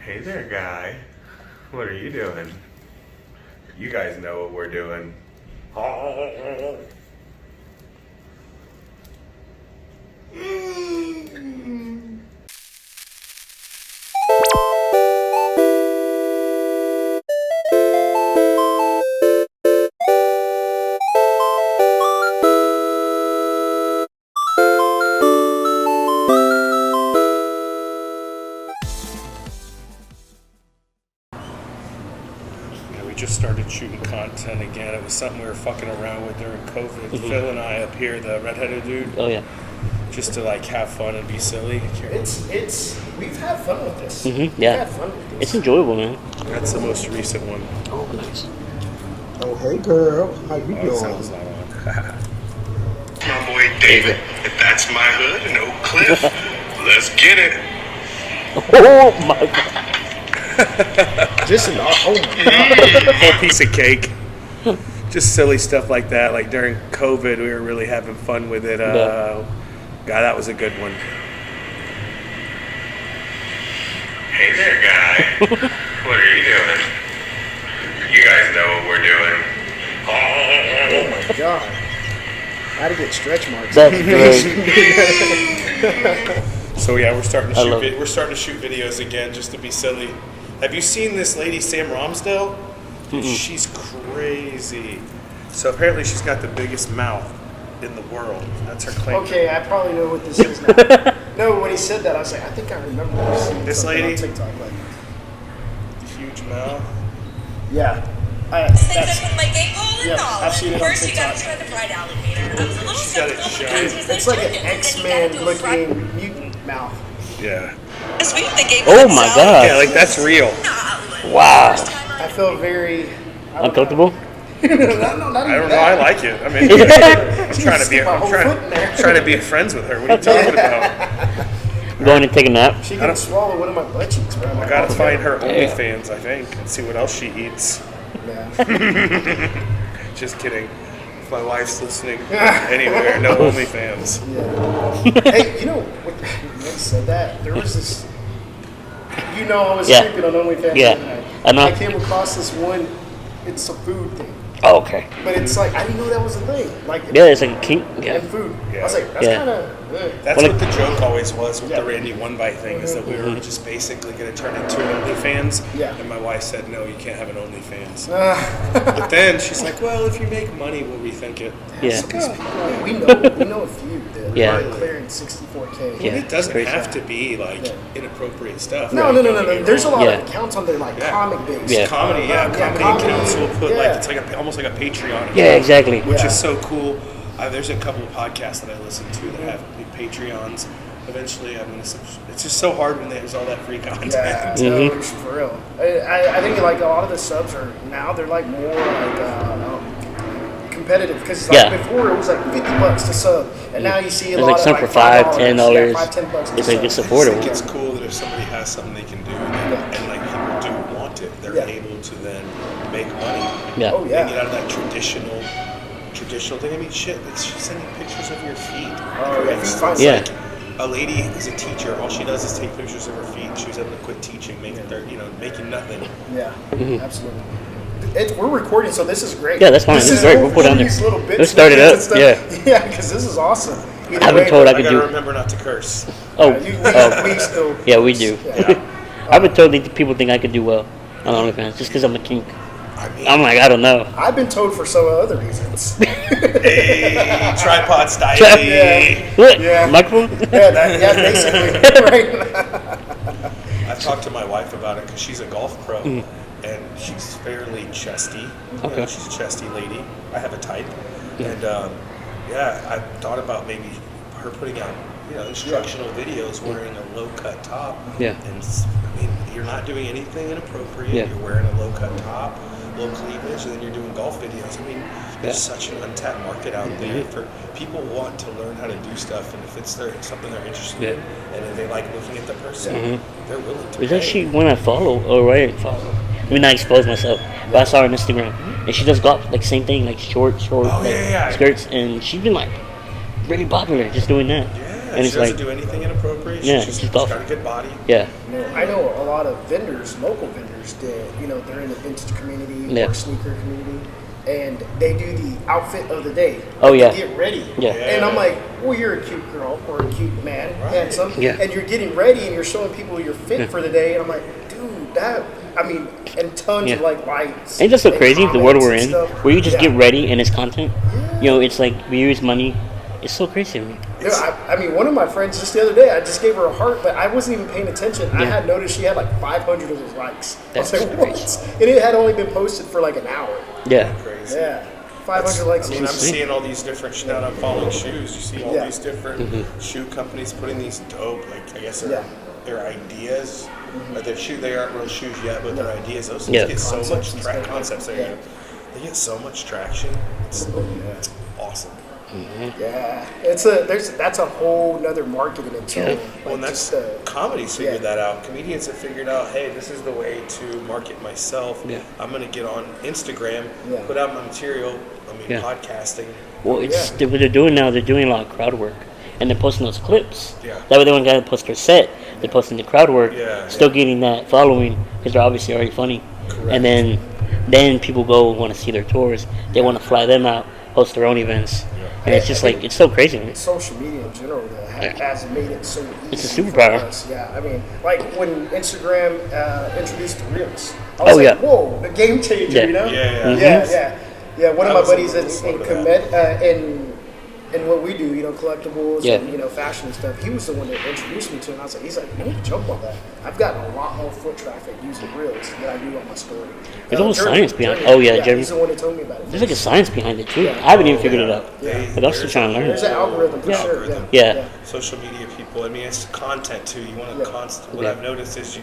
Hey there, guy. What are you doing? You guys know what we're doing. Just started shooting content again. It was something we were fucking around with during COVID. Mm-hmm. Phil and I up here, the redheaded dude. Oh yeah. Just to like have fun and be silly. We've had fun with this. Yeah. We've had fun with this. It's enjoyable, man. That's the most recent one. Oh, nice. Oh, hey girl, how you Oh, doing? sounds not on. My boy David. If that's my hood in Oak Cliff, let's get it. Oh my god. Just oh my god. Whole piece of cake. Just silly stuff like that. Like during COVID, we were really having fun with it. God, that was a good one. Hey there, guy. What are you doing? You guys know what we're doing. Oh my god. I had to get stretch marks. That's great. So yeah, we're starting to I shoot. love it. We're starting to shoot videos again, just to be silly. Have you seen this lady, Sam Ramsdell? Dude, she's crazy. So apparently, she's got the biggest mouth in the world. That's her claim. Okay, I probably know what this is now. No, when he said that, I was like, I think I remember seeing This something lady? on TikTok. Like, Huge mouth. yeah. Things I put my gate pole in Yeah, knowledge. I've seen it on First, you gotta TikTok. try the fried alligator. I was a little She's got it skeptical, but shiny. it tastes It's like an chicken, and then you gotta do a fried- X-Men looking mutant mouth. Yeah. Sweet, the gate Oh pole my itself. god. Yeah, like that's real. Wow. I feel very Uncomfortable? no, not I even don't know. that. I like it. I mean, I'm trying to be. Stick my I'm whole foot in there. trying to be friends with her. What are you talking about? Going and take a nap? She can swallow one of my butt cheeks, bro. I gotta find her Yeah. OnlyFans, I think, and see what else she eats. Yeah. Just kidding. If my wife's listening anywhere, no OnlyFans. Yeah. Hey, you know, when you said that, there was this. You know, I was Yeah. creeping on OnlyFans. Yeah. the other night. I know. I came across this one. It's a food thing, Oh, okay. but it's like I didn't know that was a thing. Like Yeah, it's like a kink. Yeah. and food. I was like, that's Yeah. kind of. That's Well, what the joke always was with Yeah. the Randy One Bite thing, is that we were just basically going to turn into an OnlyFans. Yeah. And my wife said, no, you can't have an OnlyFans. But then she's like, well, if you make money, we'll rethink it. Yeah. we know a few that Yeah. are clearing 64K. Yeah. It doesn't Crazy. have to be like Yeah. inappropriate stuff. No. Don't get me There's a wrong. lot Yeah. of accounts on there like Yeah. comic based. Yeah. Comedy, comedy accounts will put like it's like almost like a Patreon account. Yeah, exactly. Which Yeah. is so cool. There's a couple of podcasts that I listen to that have big Patreons. Eventually, I'm gonna. It's just so hard when there's all that free content. Yeah, no, it's for real. I think like a lot of the subs are now they're like more like competitive because like Yeah. before it was like $50 to sub, and now you see a There's lot like of some like for $5, $10. Yeah, $5-10. It's like it's I think affordable. it's cool that if somebody has something they can do and like people do want it, they're Yeah. able to then make money. Yeah. Oh yeah. And get out of that traditional thing. I mean, shit, it's just sending pictures of your feet. Oh, yeah. It's Yeah. like a lady is a teacher. All she does is take pictures of her feet. She was able to quit teaching, making nothing. Yeah, absolutely. We're recording, so this is great. Yeah, that's fine. This This is is great. We'll put it on there. these little bits Let's start it and up. stuff. Yeah. Yeah, because this is awesome. Either I've been way, told I I could gotta do. remember not to curse. Oh, we still. yeah, we do. Yeah. I've been told that people think I could do well on OnlyFans just because I'm a kink. I mean, I'm like, I don't know. I've been told for some other reasons. hey, tripod style. Yeah. What? Yeah. Microphone? Yeah, basically. Right. I've talked to my wife about it because she's a golf pro and she's fairly chesty. You know, Okay. she's a chesty lady. I have a type. And I thought about maybe her putting out instructional videos wearing a low cut top. Yeah. And I mean, you're not doing anything inappropriate. Yeah. You're wearing a low cut top, low cleavage, and then you're doing golf videos. I mean, there's such an untapped market out there for people who want to learn how to do stuff, and if it's something they're interested in, and if they like looking at the person, they're willing to. Is pay. that she when I follow or right follow? I mean, not expose myself, but I saw her on Instagram, and she does golf like same thing, like short Oh, like, yeah. skirts, and she's been like really popular just doing that. Yeah. and she it's doesn't like, do anything inappropriate. Yeah, She's she's got tough. a good body. yeah, I know a lot of vendors, local vendors, that they're in the vintage community Yeah. or sneaker community, and they do the outfit of the day. Oh, Like, yeah. they get ready. Yeah. And I'm like, well, you're a cute girl or a cute man, Right. handsome, Yeah. and you're getting ready and you're showing people you're fit for the day. And I'm like, dude, and tons of Yeah. like likes. ain't that so and crazy? The world comments we're and in, stuff. where you just Yeah. get ready and it's content. Yeah. It's like views, money. It's so crazy to me. One of my friends just the other day, I just gave her a heart, but I wasn't even paying attention. I Yeah. had noticed she had like 500 of those likes. That's I was like, crazy. what? And it had only been posted for like an hour. Yeah, Crazy. Yeah. 500 likes. I mean, I'm seeing all these different. Now I'm following shoes. You see all Yeah. these different shoe companies putting these dope, like I guess Yeah. their ideas. Or they aren't real shoes yet, but their ideas. Those things Yeah. get so Concepts much and stuff. concepts. Yeah. They get so much traction. It's awesome. Yeah, that's a whole nother market in its own. Well, and that's comedy's figured that out. Comedians have figured out, hey, this is the way to market myself. Yeah. I'm going to get on Instagram, Yeah. put out my material. Yeah. Podcasting. well, it's what they're doing now. They're doing a lot of crowd work, and they're posting those clips. Yeah. That way, they don't got to post their set. They're posting the crowd work. Yeah, Still getting that following because they're obviously already funny. Correct. And then people want to see their tours. They want to fly them out, host their own events, and it's just like it's so crazy. Man. Social media in general that has made it so easy. It's a superpower. For us. Yeah, like when Instagram introduced the Reels, I was Oh, like, yeah. whoa, the game changer, Yeah. you know? Yeah. Yeah. One of I my was buddies a in little slow to in what we do, collectibles Yeah. and fashion and stuff. He was the one that introduced me to it. And I was like, he's like, you need to jump on that. I've gotten a lot more foot traffic using Reels than I do on my story. There's a whole Jeremy- science behind. Jeremy, Oh yeah, Jeremy. He's the one that told me about it. There's like a science behind it too. Yeah. I haven't even figured it out. Yeah. But I'm still trying to learn There's it. an algorithm for Yeah. sure. Yeah. Yeah. Social media people. I mean, it's content too. You want to Yeah. constant. What Yeah. I've noticed is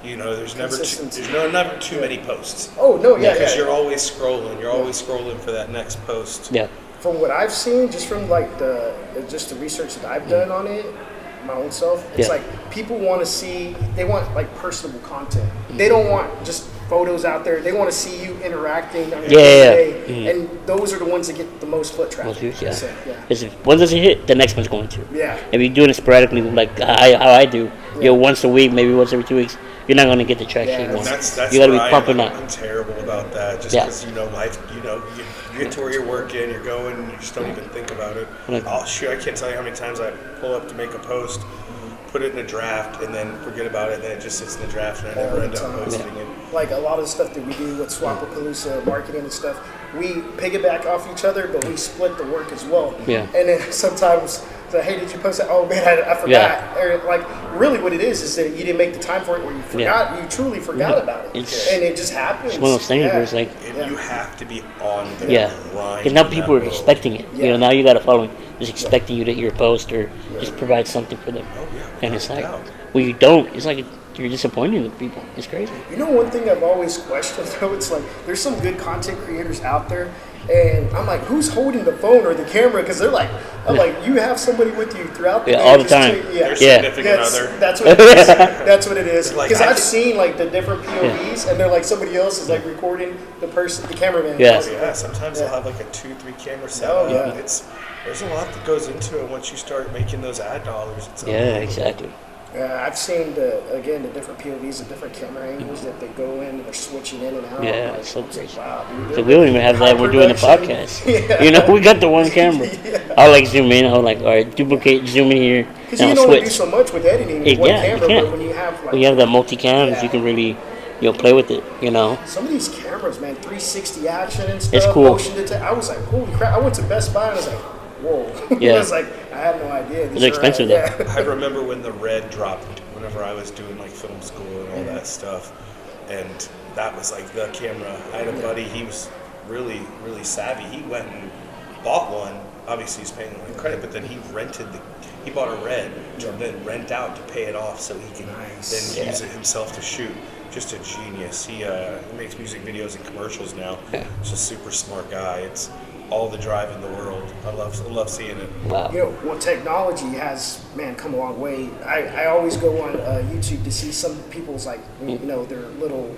there's never Consistency. never too many posts. Oh no, yeah, Because yeah. you're always scrolling. You're always scrolling for that next post. Yeah. From what I've seen, just from like the research that I've done on it, my own self, it's Yeah. like people want to see. They want like personable content. They don't want just photos out there. They want to see you interacting on your Yeah. day, and those are the ones that get the most foot traffic. Most views, yeah. So, yeah. Because if one doesn't hit, the next one's going to. Yeah. If you're doing it sporadically, like how I do, once a week, maybe once every 2 weeks, you're not going to get the traction Yeah, you want. That's You got to be where I pumping am. that. I'm terrible about that. Just Yeah. because life. You get to where you're working, you're going, and you just don't even think about it. Like- I can't tell you how many times I pull up to make a post, put it in a draft, and then forget about it, and then it just sits in the draft, and I never end up posting it. Like a lot of the stuff that we do with Swap-A-Palooza marketing and stuff, we piggyback off each other, but we split the work as well. Yeah. And then sometimes it's like, hey, did you post that? Oh man, I forgot. Yeah. Or like, really, what it is that you didn't make the time for it, or you forgot. You truly forgot about it, It's- and it just happens. It's one of those things where it's like, And you have to be on the yeah. grind. Because now in people that are mode. expecting it. Yeah. Now you got a following just expecting you to hear a post or just provide something for them. Oh, yeah, And it's like, without a doubt. when you don't, it's like you're disappointing the people. It's crazy. You know, one thing I've always questioned though, it's like there's some good content creators out there, and I'm like, who's holding the phone or the camera? Because they're like, I'm like, you have somebody with you throughout the Yeah, day all the just time. Their Yeah. significant other. That's what it is. That's what it is. Like, Because I I've did- seen like the different POVs, and they're like somebody else is like recording the person, the cameraman. Yeah. Oh, yeah, sometimes they'll have like a 2-3 camera setup. Oh, yeah. There's a lot that goes into it once you start making those ad dollars. It's Yeah, unbelievable. Yeah, exactly. I've seen the different POVs, the different camera angles that they go in, and they're switching in and out. Yeah, Like, it's so it's like, crazy. wow, dude, So we don't even have that. We're doing the production. podcast. Yeah. You know, we got the one camera. I'll like zoom in. I'll like, all right, duplicate, zoom in here, Because and you I'll can only do switch. so much with editing with one Yeah, you camera, can't. but when you have like When you have that multi-cams, Yeah. you can really, play with it. You know. some of these cameras, man, 360 action and stuff, It's cool. motion detect. I was like, holy crap! I went to Best Buy and I was like, whoa. Yeah. I was like, I had no idea. These They're expensive, though. yeah. I remember when the Red dropped, whenever I was doing like film school and all that stuff, and that was like the camera. I had a buddy, he was really, really savvy. He went and bought one. Obviously, he's paying the credit, but then he bought a Red to then rent out to pay it off so he can Nice. then use it himself to shoot. Just a genius. He makes music videos and commercials now. He's a super smart guy. It's all the drive in the world. I love seeing it. Wow. You know, well, technology has, man, come a long way. I always go on YouTube to see some people's, like, their little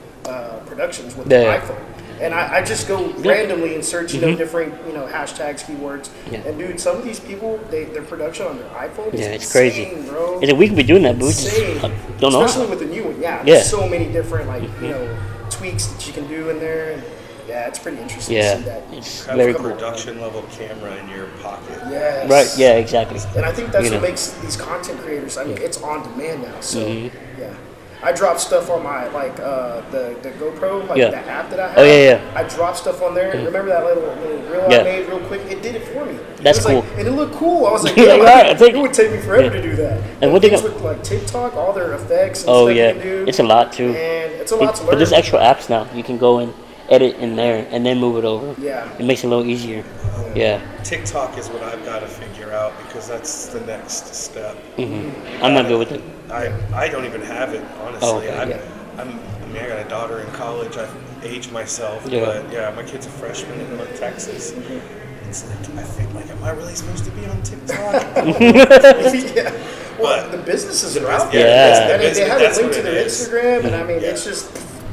productions with Yeah. the iPhone. And I just go randomly and search, different, hashtags, keywords. Yeah. And dude, some of these people, their production on their iPhone is it's insane, crazy. bro. And we can be doing that, but we just Insane. don't know. Especially with the new one, Yeah. There's so many different, tweaks that you can do in there. And yeah, it's pretty interesting to see that. It's Have very a cool. production level camera in your pocket. Yes. Right? Yeah, exactly. And I think that's You what know. makes these content creators. I mean, it's on demand now. So yeah, I drop stuff on my the GoPro, Yeah. the app that I have. Oh, yeah. I drop stuff on there. Remember that little reel Yeah. I made real quick? It did it for me. That's it was cool. and it looked cool. I was like, Yeah, yeah, right, I think- it would take me forever Yeah. to do that. And what they things got- with like TikTok, all their effects and Oh stuff yeah, you can do. it's a lot too. And it's a lot to learn. But there's extra apps now. You can go and edit in there and then move it over. Yeah. It makes it a little easier. Yeah. TikTok is what I've got to figure out because that's the next step. I'm not good with it. I don't even have it, honestly. Oh, okay, I yeah. got a daughter in college. I've aged myself, Yeah. but yeah, my kid's a freshman in North Texas. It's like I think am I really supposed to be on TikTok? yeah. Well, But the businesses the are out bus- there. yeah, the I mean, they business- have that's a link what to it their is. Instagram, and I mean, Yeah. it's just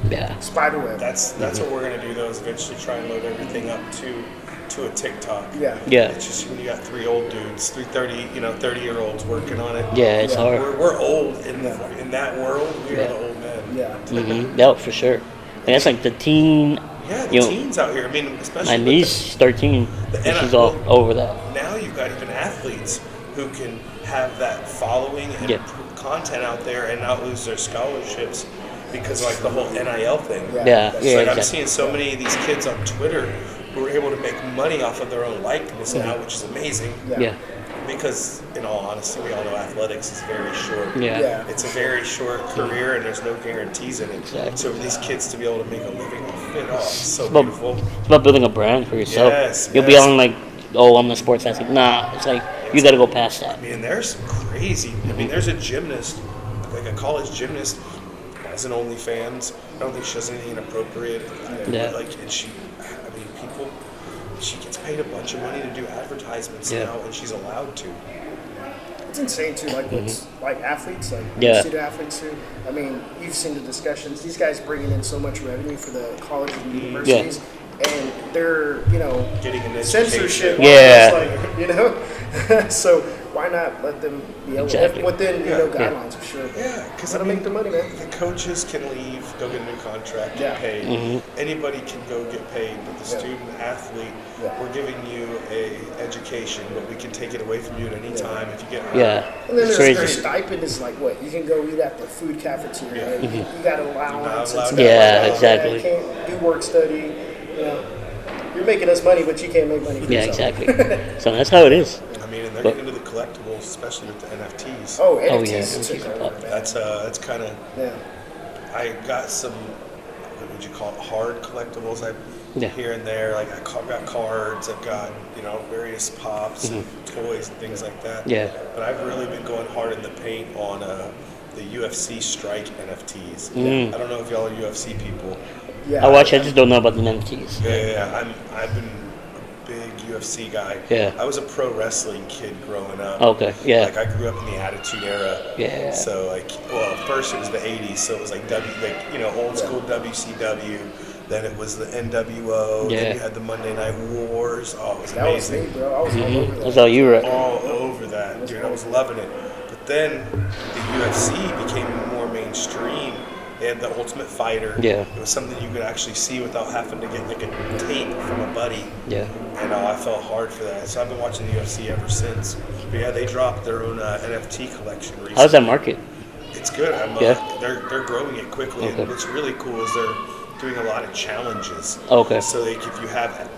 Yeah. spiderweb. That's what we're gonna do though is eventually try and load everything up to a TikTok. Yeah. Yeah. It's just when you got three old dudes, 30-year-olds working on it. Yeah, it's Yeah. hard. We're old in that world. We are the old men. Yeah. Yeah, for sure. And that's like the teen. Yeah, the You know, teens out here. I mean, especially my with niece, 13. the And she's all over that. now you've got even athletes who can have that following and Yeah. content out there and not lose their scholarships because like the whole NIL thing. Yeah, It's yeah, like I'm exactly. seeing so many of these kids on Twitter who are able to make money off of their own likeness now, which is amazing. Yeah. Because in all honesty, we all know athletics is very short. Yeah. Yeah. It's a very short career and there's no guarantees in it. Exactly. So for these kids to be able to make a living off it, it's so about- beautiful. It's about building a brand for yourself. Yes, You'll be yes. on like, oh, I'm the sports athlete. Nah, it's like you got to go past that. I mean, there's some crazy. I mean, there's a gymnast, like a college gymnast, has an OnlyFans. I don't think she does anything inappropriate. Yeah. She gets paid a bunch of money to do advertisements Yeah. now, and she's allowed to. It's insane too, like what's like athletes, like Yeah. student athletes too. I mean, you've seen the discussions. These guys bringing in so much revenue for the colleges and universities, and they're Getting an censorship. education. Yeah. So why not let them be able Exactly. within Yeah. guidelines for sure? Yeah, because Gotta make the money, man. The coaches can leave, go get a new contract, Yeah. get paid. Anybody can go get paid, but the Yeah. student athlete, Yeah. we're giving you a education, but we can take it away from you at any time if you get hurt. Yeah. And then It's their crazy. stipend is like what? You can go eat at the food cafeteria. Yeah. You got allowance. You're not It's allowed not Yeah, like, exactly. You can't do work study. You're making us money, but you can't make money for Yeah, yourself. exactly. So that's how it is. I mean, and they're But- getting into the collectibles, especially with the NFTs. Oh, Oh, NFTs yeah. took over, man. That's kind of. Yeah. I got some. What would you call it? Hard collectibles. Yeah. Here and there, like got cards. I've got various pops and toys and things like that. Yeah. But I've really been going hard in the paint on the UFC Strike NFTs. I don't know if y'all are UFC people. Yeah. I watch. I just don't know about the NFTs. Yeah. I've been a big UFC guy. Yeah. I was a pro wrestling kid growing up. Okay. Yeah. Like I grew up in the Attitude Era. Yeah. So first it was the '80s, so it was like old school WCW. Then it was the NWO. Yeah. Then you had the Monday Night Wars. Oh, it was That was me, amazing. bro. I was all over that. That's all you were. All over that, dude. I was loving it. But then the UFC became more mainstream. They had the Ultimate Fighter. Yeah. It was something you could actually see without having to get like a tape from a buddy. Yeah. And I felt hard for that. So I've been watching the UFC ever since. But yeah, they dropped their own NFT collection recently. How's that market? It's good. Yeah. They're growing it quickly. Okay. And what's really cool is they're doing a lot of challenges. Okay. So if you have,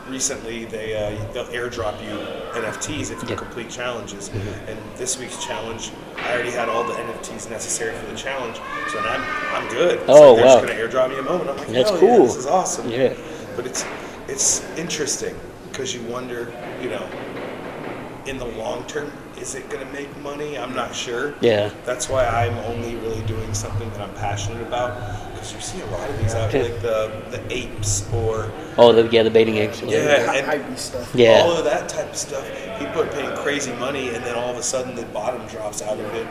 recently they'll airdrop you NFTs if you Yeah. complete challenges. And this week's challenge, I already had all the NFTs necessary for the challenge, so now I'm good. It's Oh, they're wow. just gonna airdrop me a moment. I'm like, That's hell cool. Yeah, this is awesome. Yeah. But it's interesting because you wonder, in the long term, is it going to make money? I'm not sure. Yeah. That's why I'm only really doing something that I'm passionate about. Because you see a lot of these out here, like the apes or Oh, the baiting eggs. yeah, and Hype stuff. Yeah. all of that type of stuff. People are paying crazy money, and then all of a sudden the bottom drops out of it.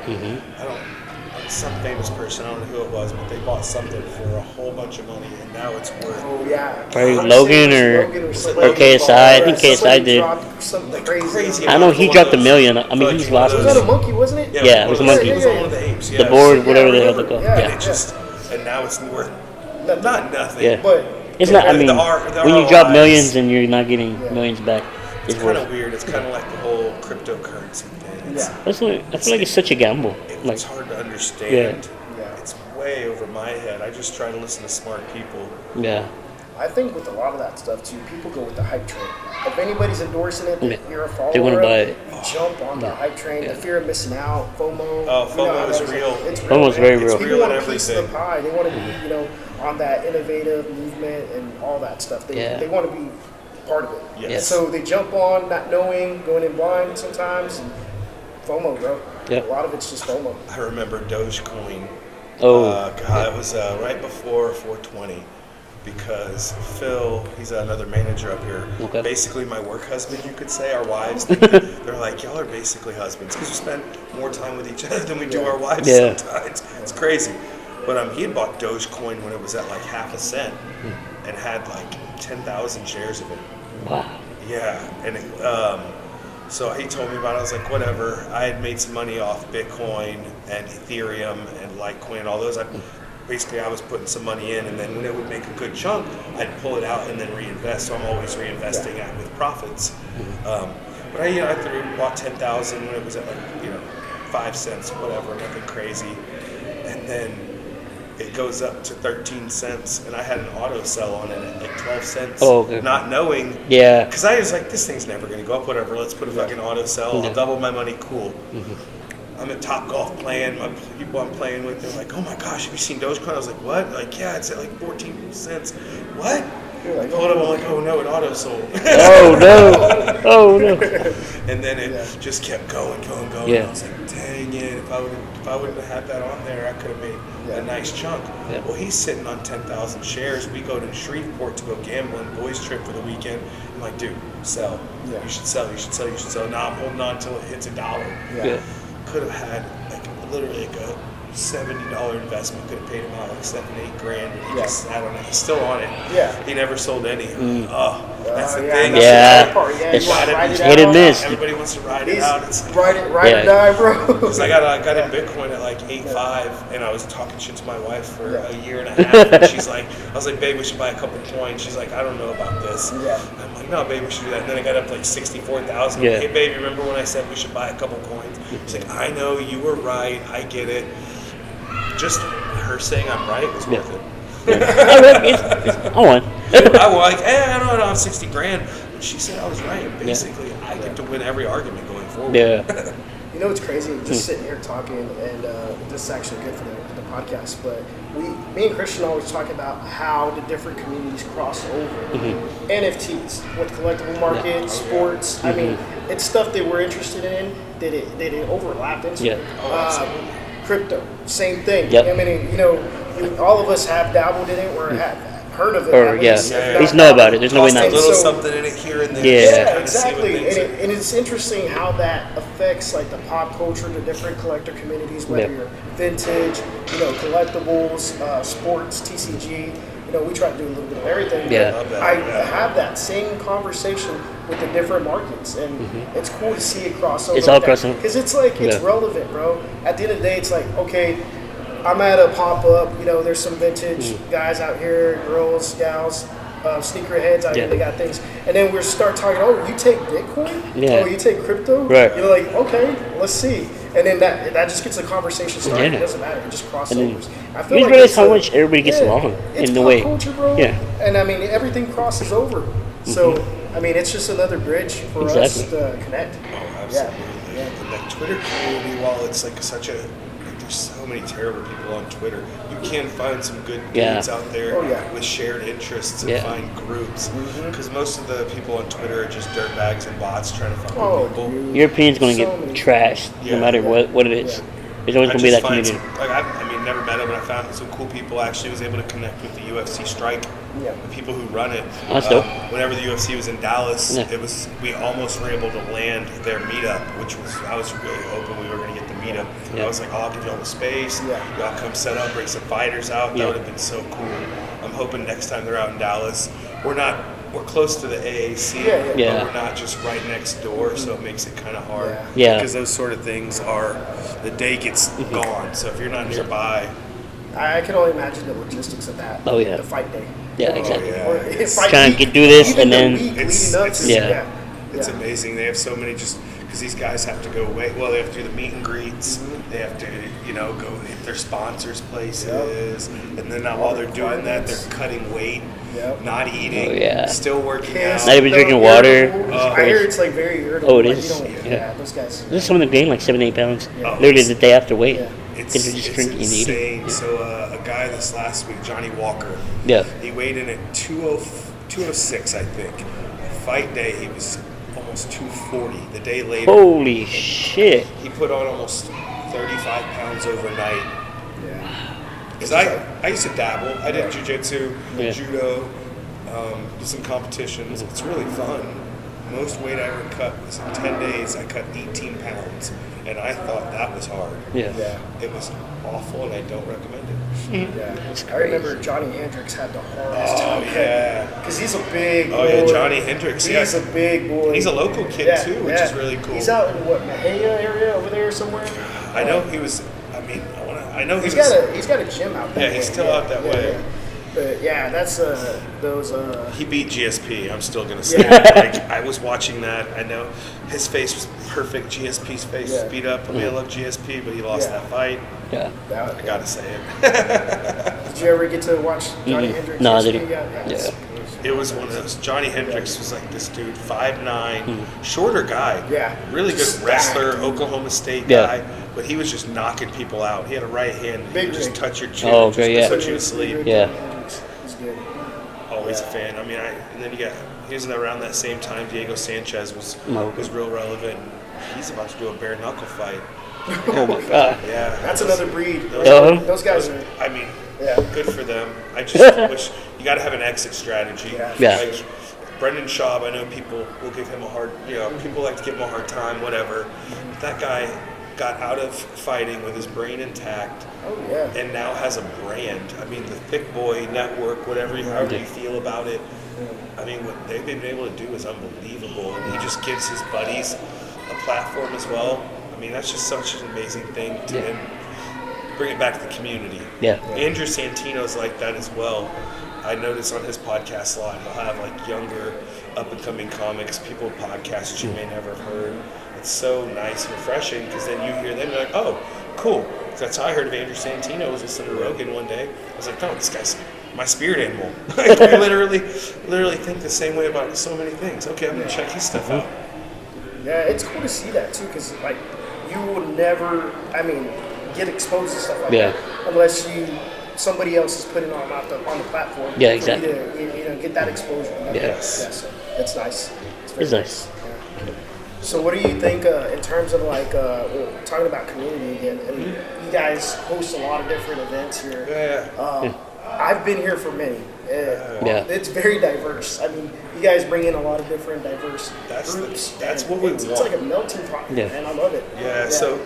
I'm some famous person, I don't know who it was, but they bought something for a whole bunch of money, and now it's worth. Oh yeah. Probably I'm Logan saying or somebody- KSI. I think somebody KSI did. dropped something Like crazy. crazy. I know he One dropped of $1 those- million. I mean, like he's one lost. of Was those- that a monkey, wasn't it? Yeah, it was a monkey. It was on one of the apes. The Yeah. board, Yeah, whatever I the hell they remember. call. Yeah. And it just, and now it's worth Nothing. not nothing. Yeah. But It's not. I mean, The when you drop ROIs, millions and you're not getting Yeah. millions back, it's it's kind worth. of weird. It's kind of like the whole cryptocurrency thing. It's, yeah. I feel like it's such a gamble. Like, it's hard to understand. Yeah. It's way over my head. I just try to listen to smart people. yeah, I think with a lot of that stuff too, people go with the hype train. If anybody's endorsing it, Yeah. you're a follower. They wanna of buy it, it. You jump on the hype train. Yeah. The fear of missing out, FOMO. Oh, you know FOMO how is that real. It's real. FOMO is man. very It's real. People real want in a piece of the everything. pie. They want to be, on that innovative movement and all that stuff. They, Yeah. they want to be part of it. Yes. So they jump on, not knowing, going in blind sometimes. And FOMO, bro. Yeah. A lot of it's just FOMO. I remember Dogecoin. Oh. God, it was right before 420 because Phil, he's another manager up here. Okay. Basically, my work husband, you could say, our wives. They're like, y'all are basically husbands because we spend more time with each other than we do our wives Yeah. sometimes. It's crazy. But he had bought Dogecoin when it was at like half a cent and had like 10,000 shares of it. wow. Yeah, and so he told me about it. I was like, whatever. I had made some money off Bitcoin and Ethereum and Litecoin and all those. I was putting some money in, and then when it would make a good chunk, I'd pull it out and then reinvest. So I'm always reinvesting with profits. But I bought 10,000 when it was at like 5 cents, whatever, nothing crazy, and then it goes up to 13 cents, and I had an auto sell on it at like 12 cents, Oh, okay. not knowing. Yeah. Because I was like, this thing's never going to go up, whatever. Let's put a fucking auto sell. Yeah. I'll double my money, cool. I'm at Top Golf playing. My people I'm playing with, they're like, oh my gosh, have you seen Dogecoin? I was like, what? Like, yeah, it's at like 14 cents. What? You're like, I pulled up, I'm like, oh no, it auto sold. Oh no. Oh no. And then it just kept going. Yeah. I was like, dang it, if I wouldn't have had that on there, I could have made a nice chunk. Yeah. Well, he's sitting on 10,000 shares. We go to Shreveport to go gambling, boys trip for the weekend. I'm like, dude, sell. Yeah. You should sell. Now I'm holding on until it hits $1. Yeah. Could have had like literally like a $70 investment. Could have paid him out like $7-8 grand. And he just sat on it. He's still on it. Yeah. He never sold any. Oh, that's the yeah, thing. that's Yeah. the part. Yeah, It's you wanna ride it hit and out. miss. Everybody wants to ride it He's out. It's ride or Yeah. die, bro. because I got in Bitcoin at like 8.5, and I was talking shit to my wife for a year and a half. And she's like, I was like, babe, we should buy a couple coins. She's like, I don't know about this. Yeah. I'm like, no, babe, we should do that. And then I got up to like 64,000. Yeah. Hey, babe, remember when I said we should buy a couple coins? She's like, I know, you were right. I get it. Just her saying I'm right was worth it. I won. I was like, hey, I don't have 60 grand. But she said I was right. Basically, I get to win every argument going forward. Yeah. You know, it's crazy just sitting here talking, and this is actually good for the podcast. But me and Christian always talk about how the different communities cross over. NFTs with collectible markets, sports. I mean, it's stuff that we're interested in that it overlapped into. Yeah. Crypto, same thing. Yep. I mean, all of us have dabbled in it or have heard of it. Or, at yeah. least, if At not least know about it. There's no way Lost not a to. little So- something in it here and there. Yeah. just to Yeah, kinda see what exactly. things are. And it's interesting how that affects like the pop culture, the different collector communities, whether Yeah. you're vintage, collectibles, sports, TCG. We try to do a little bit of everything. Yeah. Love that, I yeah. have that same conversation with the different markets, and it's cool to see it cross over. It's all crossing. because it's like it's Yeah. relevant, bro. At the end of the day, it's like, okay, I'm at a pop-up, there's some vintage guys out here, girls, gals, sneakerheads out here, Yeah. they got things. And then we start talking, oh, you take Bitcoin? Yeah. Oh, you take crypto? Right. You're like, okay, let's see. And then that just gets the conversation started. Yeah. It doesn't matter. It just And then crossovers. I feel you like realize it's how much everybody gets along it's in the pop way. culture, bro. Yeah. And I mean, everything crosses over. So, I mean, it's just another bridge for us Exactly. to connect. Oh, absolutely. And that Twitter community, while it's like there's so many terrible people on Twitter. You can find some good dudes out there Oh, yeah. with shared interests and Yeah. find groups. Because most of the people on Twitter are just dirtbags and bots trying to fuck Oh, with people. dude. Your opinion's going to So get many- trashed Yeah. no matter what it is. Yeah. There's always I going to be just that find community. never met them, but I found some cool people. Actually, was able to connect with the UFC strike. Yeah. The people who run it. That's dope. Whenever the UFC was in Dallas, Yeah. we almost were able to land their meetup, which was I was really hoping we were going to get the meet them. Yeah. I was like, I'll give you all the space. Yeah. Y'all come set up, bring some fighters out. That Yeah. would have been so cool. I'm hoping next time they're out in Dallas, we're close to the AAC, Yeah. but we're not just right next door, so it makes it kind of hard. Yeah. Because those sort of things are, the day gets gone. So if you're not nearby, I can only imagine the logistics of that. Oh, yeah. The fight day. Yeah, exactly. yeah. Or It's fight trying to week, do this even and the then- week It's- leading up it's- to Yeah. it's amazing. They have so many, just because these guys have to go away. Well, they have to do the meet and greets. They have to, go hit their sponsors' places, and then now while they're doing that, they're cutting weight, Yep. not eating, Oh, yeah. still working Kids, out. Not even the drinking water. irritable- Oh. I hear it's like very irritable. Oh, it like, is. You don't, Yeah. those guys. There's some of them gain like 7-8 pounds. Oh, Literally the day after weight. Yeah. It's, Because they're just it's drinking and eating. insane. So a guy this last week, Johnny Walker, Yeah. he weighed in at 206, I think. Fight day, he was almost 240. The day later, Holy shit. he put on almost 35 pounds overnight. Yeah. Because I used to dabble. I did jiu-jitsu, Yeah. judo, did some competitions. It's really fun. Most weight I ever cut was in 10 days. I cut 18 pounds, and I thought that was hard. Yeah. Yeah. It was awful, and I don't recommend it. Yeah. I remember Johnny Hendricks had the hardest Oh, time. yeah. Because he's a big boy. Oh, yeah, Johnny Hendricks, He's yeah. a big boy. He's a local kid, too, which is really cool. He's out in what, Mahia area over there somewhere? I know he was, I know he He's was, got a gym out there. Yeah, he's still out that way. Yeah. But yeah, that's those he beat GSP, I'm still going to say. Yeah. Like, I was watching that. I know his face was perfect. GSP's face was beat up. I mean, I love GSP, but he lost Yeah. that fight. Yeah. I got to say it. Did you ever get to watch Johnny Hendricks? No, I GSP? didn't. Yeah. It was one of those. Johnny Hendricks was like this dude, 5'9", shorter guy. Yeah. Really good Stacked. wrestler, Oklahoma State Yeah. guy. But he was just knocking people out. He had a right hand. He Big would just rig. touch your chin. Oh, and okay, just yeah. put you to sleep. Yeah. He's good. Always a fan. I mean, and then he was around that same time. Diego Sanchez was real relevant. He's about to do a bare knuckle fight. Oh my god. Yeah, That's another breed. Uh-huh. Those guys are. I mean, Yeah. good for them. I just wish you got to have an exit strategy. Yeah. Like Brendan Schaub, I know people will give him a hard. People like to give him a hard time. Whatever. But that guy got out of fighting with his brain intact. Oh yeah. And now has a brand. I mean, the Thick Boy Network, however you feel about it. I mean, what they've been able to do is unbelievable. And he just gives his buddies a platform as well. I mean, that's just such an amazing thing to then bring it back to the community. Yeah. Andrew Santino's like that as well. I notice on his podcast a lot, he'll have like younger, up-and-coming comics, people podcasts you may never have heard. It's so nice and refreshing because then you hear them and you're like, oh, cool. That's how I heard of Andrew Santino. I was listening to Rogan one day. I was like, oh, this guy's my spirit animal. I literally think the same way about so many things. Okay, I'm going to check his stuff out. Yeah, it's cool to see that too, because like you will never, get exposed to stuff like that unless somebody else is putting on the platform. Yeah, exactly. For you to get that exposure. Yes. Yeah, so it's nice. It's nice. Yeah. So what do you think in terms of talking about community again? And you guys host a lot of different events here. Yeah. I've been here for many. It's very diverse. I mean, you guys bring in a lot of different diverse groups. That's and what we it's want. like a melting pot, and I love it. Yeah, so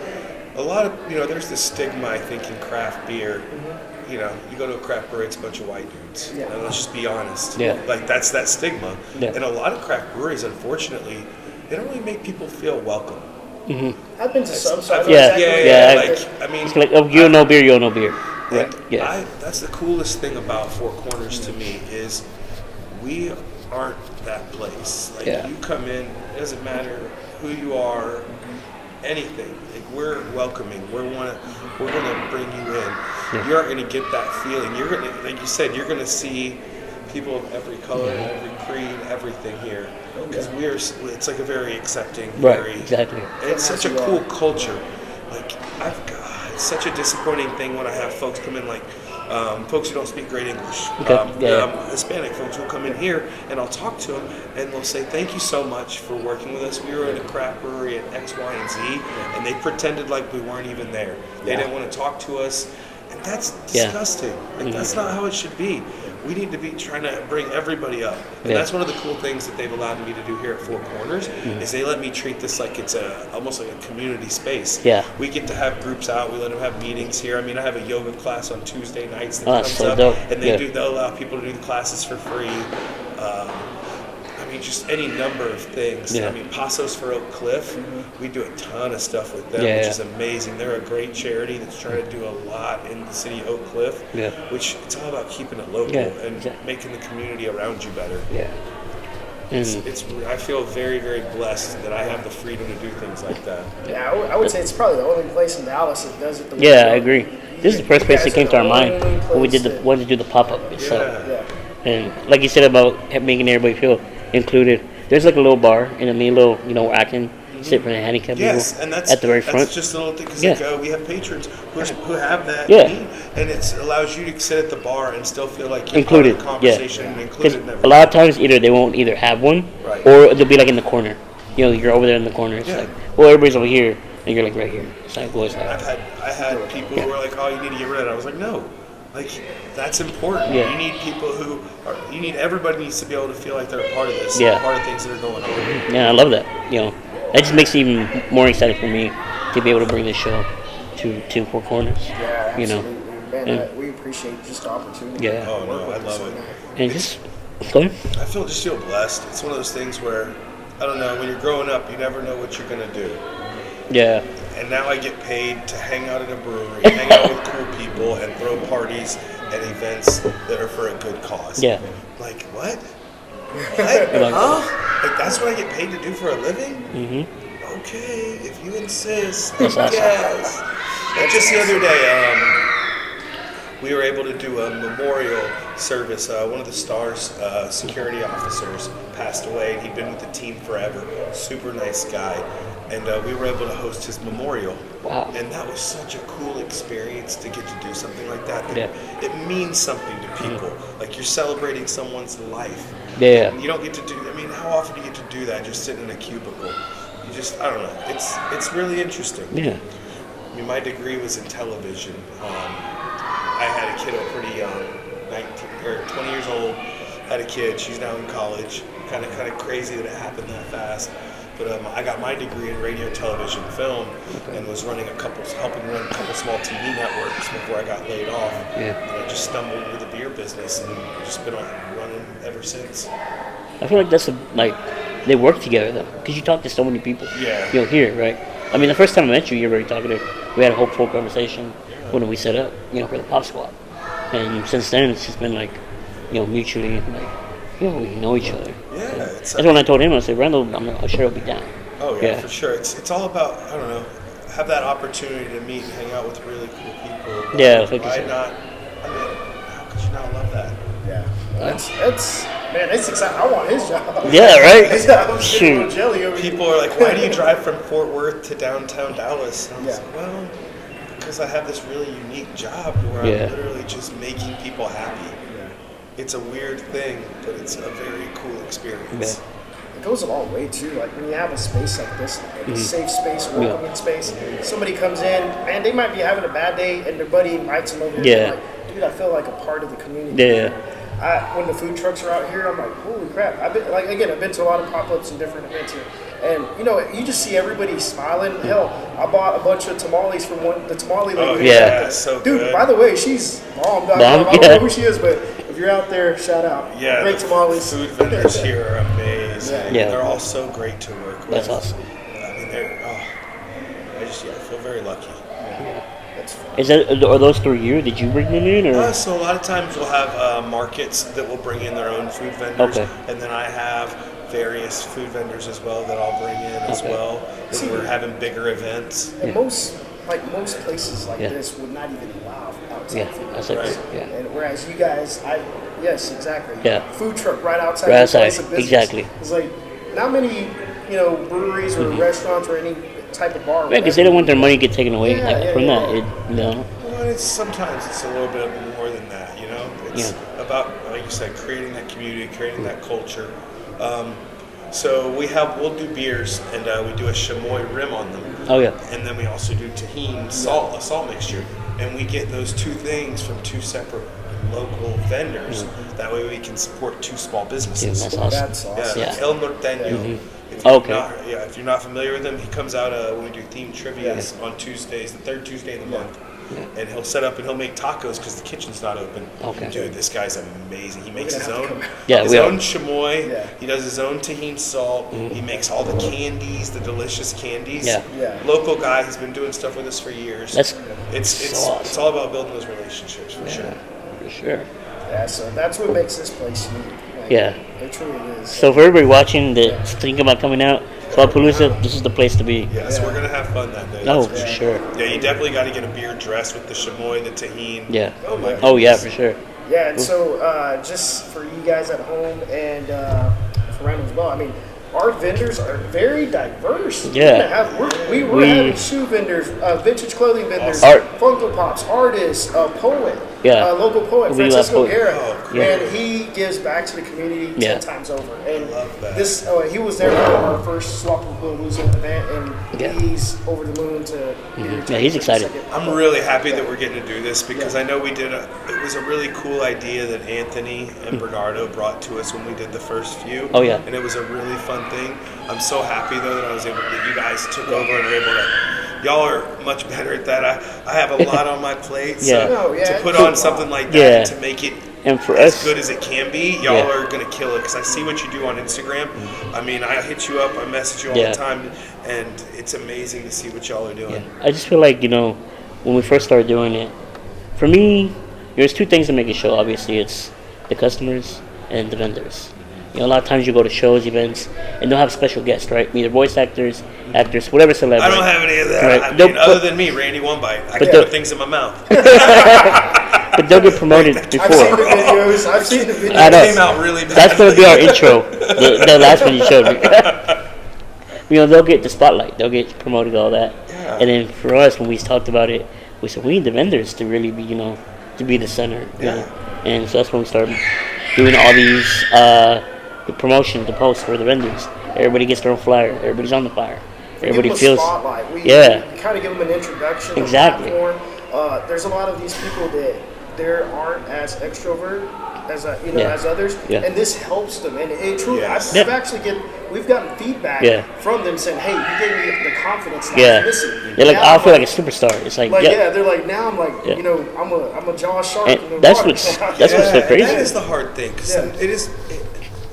a lot of, there's this stigma, I think, in craft beer. You go to a craft brewery, it's a bunch of white dudes. Yeah. And let's just be honest. Yeah. Like, that's that stigma. Yeah. And a lot of craft breweries, unfortunately, they don't really make people feel welcome. I've been to some, so I know Yeah. exactly Like, I mean, It's like, oh, you no beer, you no beer. and Yeah. that's the coolest thing about Four Corners to me is we aren't that place. Like, you come in, it doesn't matter who you are, anything. Like, we're welcoming. We're gonna bring you in. You aren't gonna get that feeling. You're gonna, like you said, you're gonna see people of every color, every creed, everything here. Because it's like a very accepting, very, exactly. and it's such a cool culture. Like, it's such a disappointing thing when I have folks come in, like folks who don't speak great English. Hispanic folks will come in here, and I'll talk to them, and they'll say, thank you so much for working with us. We were at a craft brewery at X, Y, and Z, and they pretended like we weren't even there. They didn't want to talk to us, And that's Yeah. disgusting. Like, that's not how it should be. We need to be trying to bring everybody up. And Yeah. that's one of the cool things that they've allowed me to do here at Four Corners is they let me treat this like it's almost like a community space. Yeah. We get to have groups out. We let them have meetings here. I mean, I have a yoga class on Tuesday nights that Oh, comes that's so up. dope. And Yeah. they'll allow people to do the classes for free. I mean, just any number of things. Yeah. I mean, Pasos for Oak Cliff, we do a ton of stuff with them, Yeah, which yeah. is amazing. They're a great charity that's trying to do a lot in the city of Oak Cliff, Yeah. which it's all about keeping it local Yeah, and exactly. making the community around you better. Yeah. And I feel very, very blessed that I have the freedom to do things like that. Yeah, I would say it's probably the only place in Dallas that does it the way yeah, you I do. agree. This is the first place that came to our mind Only when we did place wanted to do the pop-up itself. Yeah. Yeah. And like you said about making everybody feel included, there's like a little bar in a main little, where I can sit for the handicapped Yes, people and that's at the very front. That's just a little thing because Yeah. we have patrons who have that Yeah. need, and it allows you to sit at the bar and still feel like you're Included, part of the conversation and Because included. in a lot of times either they won't either have one, Right. or they'll be like in the corner. You're over there in the corner. It's Yeah. like, well, everybody's over here, and you're like right here. It's like, well, it's like, I had people who were like, "Oh, you need to get rid of it." I was like, "No, like that's important. Yeah. You need people you need everybody needs to be able to feel like they're a part of this, Yeah. part of things that are going on." yeah, I love that. That just makes it even more exciting for me to be able to bring this show to Four Corners. Yeah, You know. absolutely. Man, Yeah. we appreciate just the opportunity. Yeah. Oh to no, work with I us love on it. that. And just go ahead. I just feel blessed. It's one of those things where I don't know. When you're growing up, you never know what you're gonna do. Yeah. And now I get paid to hang out at a brewery, hang out with cool people, and throw parties and events that are for a good cause. Yeah. Like, what? What? Like- Huh? Like, that's what I get paid to do for a living? Mm-hmm. Okay, if you insist. That's awesome. Yes. And just the other day, we were able to do a memorial service. One of the Stars security officers passed away, and he'd been with the team forever. Super nice guy. And we were able to host his memorial. Wow. And that was such a cool experience to get to do something like that. Yeah. It means something to people. Like you're celebrating someone's life. Yeah. You don't get to do, how often do you get to do that just sitting in a cubicle? You just, I don't know. It's really interesting. Yeah. I mean, my degree was in television. I had a kid pretty young, 19 or 20 years old. Had a kid. She's now in college. Kind of crazy that it happened that fast. But I got my degree in radio, television, film, and was helping run a couple small TV networks before I got laid off. Yeah. And I just stumbled into the beer business and just been running ever since. I feel like they work together though, because you talk to so many people. Yeah. Here, right? I mean, the first time I met you, you were very talkative. We had a whole full conversation when we set up, for the Pop Squad. And since then, it's just been like, mutually, like, we know each other. Yeah. That's when I told him, I said, Randall, I'm sure he'll be down. Oh yeah, for sure. It's all about, I don't know, have that opportunity to meet and hang out with really cool people. Yeah, like you why said. not? I mean, how could you not love that? Yeah. It's exciting. I want his job. Yeah, right? His job. I'm Shoot. getting jelly over here. People are like, why do you drive from Fort Worth to downtown Dallas? And I was Yeah. like, well, because I have this really unique job where Yeah. I'm literally just making people happy. It's a weird thing, but it's a very cool experience. It goes a long way too. Like when you have a space like this, like a safe space, welcoming space. Somebody comes in, man, they might be having a bad day, and their buddy invites them over. Yeah. Here. Like, dude, I feel like a part of the community. Yeah. When the food trucks are out here, I'm like, holy crap! I've been to a lot of pop-ups and different events here, and you just see everybody smiling. Hell, I bought a bunch of tamales from the tamale lady. Oh Yeah. yeah, so Dude, good. by the way, she's bomb. I Bomb? don't Yeah. know who she is, but if you're out there, shout out. Yeah, Great the tamales. food vendors here are amazing. Yeah. They're all so great to work with. That's awesome. I mean, I feel very lucky. That's fun. Are those through you? Did you bring them in, or? So a lot of times we'll have markets that will bring in their own food vendors, Okay. and then I have various food vendors as well that I'll bring in as Okay. well. When we're having bigger events. And most places like Yeah. this would not even allow outside Yeah, food. that's like, Right. yeah. And whereas you guys, yes, exactly. Yeah. Food truck right outside. Right your outside, place of business. exactly. It's like not many, breweries or restaurants or any type of bar. Yeah, because they don't want their money to get taken away Yeah, from yeah, that. yeah. Well, sometimes it's a little bit more than that, It's about, like you said, creating that community, creating that culture. So we'll do beers, and we do a chamois rim on them. Oh, yeah. And then we also do tahini salt, a salt mixture. and we get those two things from two separate local vendors. That way we can support two small businesses. Dude, that's awesome. That's awesome. Yeah, Yeah. El Norteño. If Okay. if you're not familiar with him, he comes out when we do themed trivia on Tuesdays, the third Tuesday of the month. And he'll set up and he'll make tacos because the kitchen's not open. Okay. Dude, this guy's amazing. He makes his gonna have to own, come Yeah, his we are. own chamoy. Yeah. He does his own tahini salt. He makes all the candies, the delicious candies. Yeah. Yeah. Local guy. He's been doing stuff with us for years. That's it's awesome. it's all about building those relationships for sure. for sure. Yeah, so that's what makes this place unique. Like, Yeah. It truly is. So for everybody watching that's thinking about coming out, Swap-A-Palooza, this is the place to be. Yes, we're gonna have fun that day. Oh, that's for sure. Yeah, you definitely got to get a beer dressed with the chamoy, the tahini. Yeah. Oh my. Oh yeah, for sure. Yeah, and so just for you guys at home and for random as well, I mean, our vendors are very diverse. Yeah. We're We- having shoe vendors, vintage clothing vendors, Art. Funko Pops, artists, poet, Yeah. local poet, We love Francisco poet. Guerra, Oh, cool. and he gives back to the community Yeah. 10 times over. And love that. this, he was there for our first Swap-A-Palooza event, and Yeah. he's over the moon to. Yeah, he's excited. I'm really happy that we're getting to do this because I know it was a really cool idea that Anthony and Bernardo brought to us when we did the first few. Oh, yeah. And it was a really fun thing. I'm so happy though that you guys took over and are able to. Y'all are much better at that. I have a lot on my plate, so Yeah. No, yeah, to put it's on a something like that Yeah. and to make it And for as us, good as it can be, y'all Yeah. are gonna kill it. Because I see what you do on Instagram. I mean, I hit you up, I message you all Yeah. the time, and it's amazing to see what y'all are doing. yeah, I just feel like when we first started doing it, for me, there's two things that make a show. Obviously, it's the customers and the vendors. A lot of times you go to shows, events, and they'll have special guests, right? Either voice actors, whatever celebrity. I don't have any of that. Right. I They'll mean, other put- than me, Randy One Bite. I But can the- put things in my mouth. But they'll get promoted I've seen the before. videos. I've seen the videos. I know. It came out really bad. That's gonna be our intro. The last one you showed me. They'll get the spotlight. They'll get promoted, all that. Yeah. And then for us, when we talked about it, we said we need the vendors to really be, to be the center. Yeah. And so that's when we started doing all these the promotion, the posts for the vendors. Everybody gets their own flyer. Everybody's on the flyer. Everybody give them feels. a spotlight. We kind of give them an introduction. Exactly. A platform. There's a lot of these people that there aren't as extrovert as Yeah. as others, Yeah. and this helps them. And it truly, Yes. I've actually we've gotten feedback Yeah. from them saying, "Hey, you gave me the confidence that I Yeah. was missing." They're like, Now I I'm feel like a superstar. It's like, Like, yeah. yeah, they're like, now I'm like, Yeah. I'm a Jaws shark. And in the that's water. what's- that's what's so Yeah, crazy. That is the hard thing. 'Cause Yeah. it is.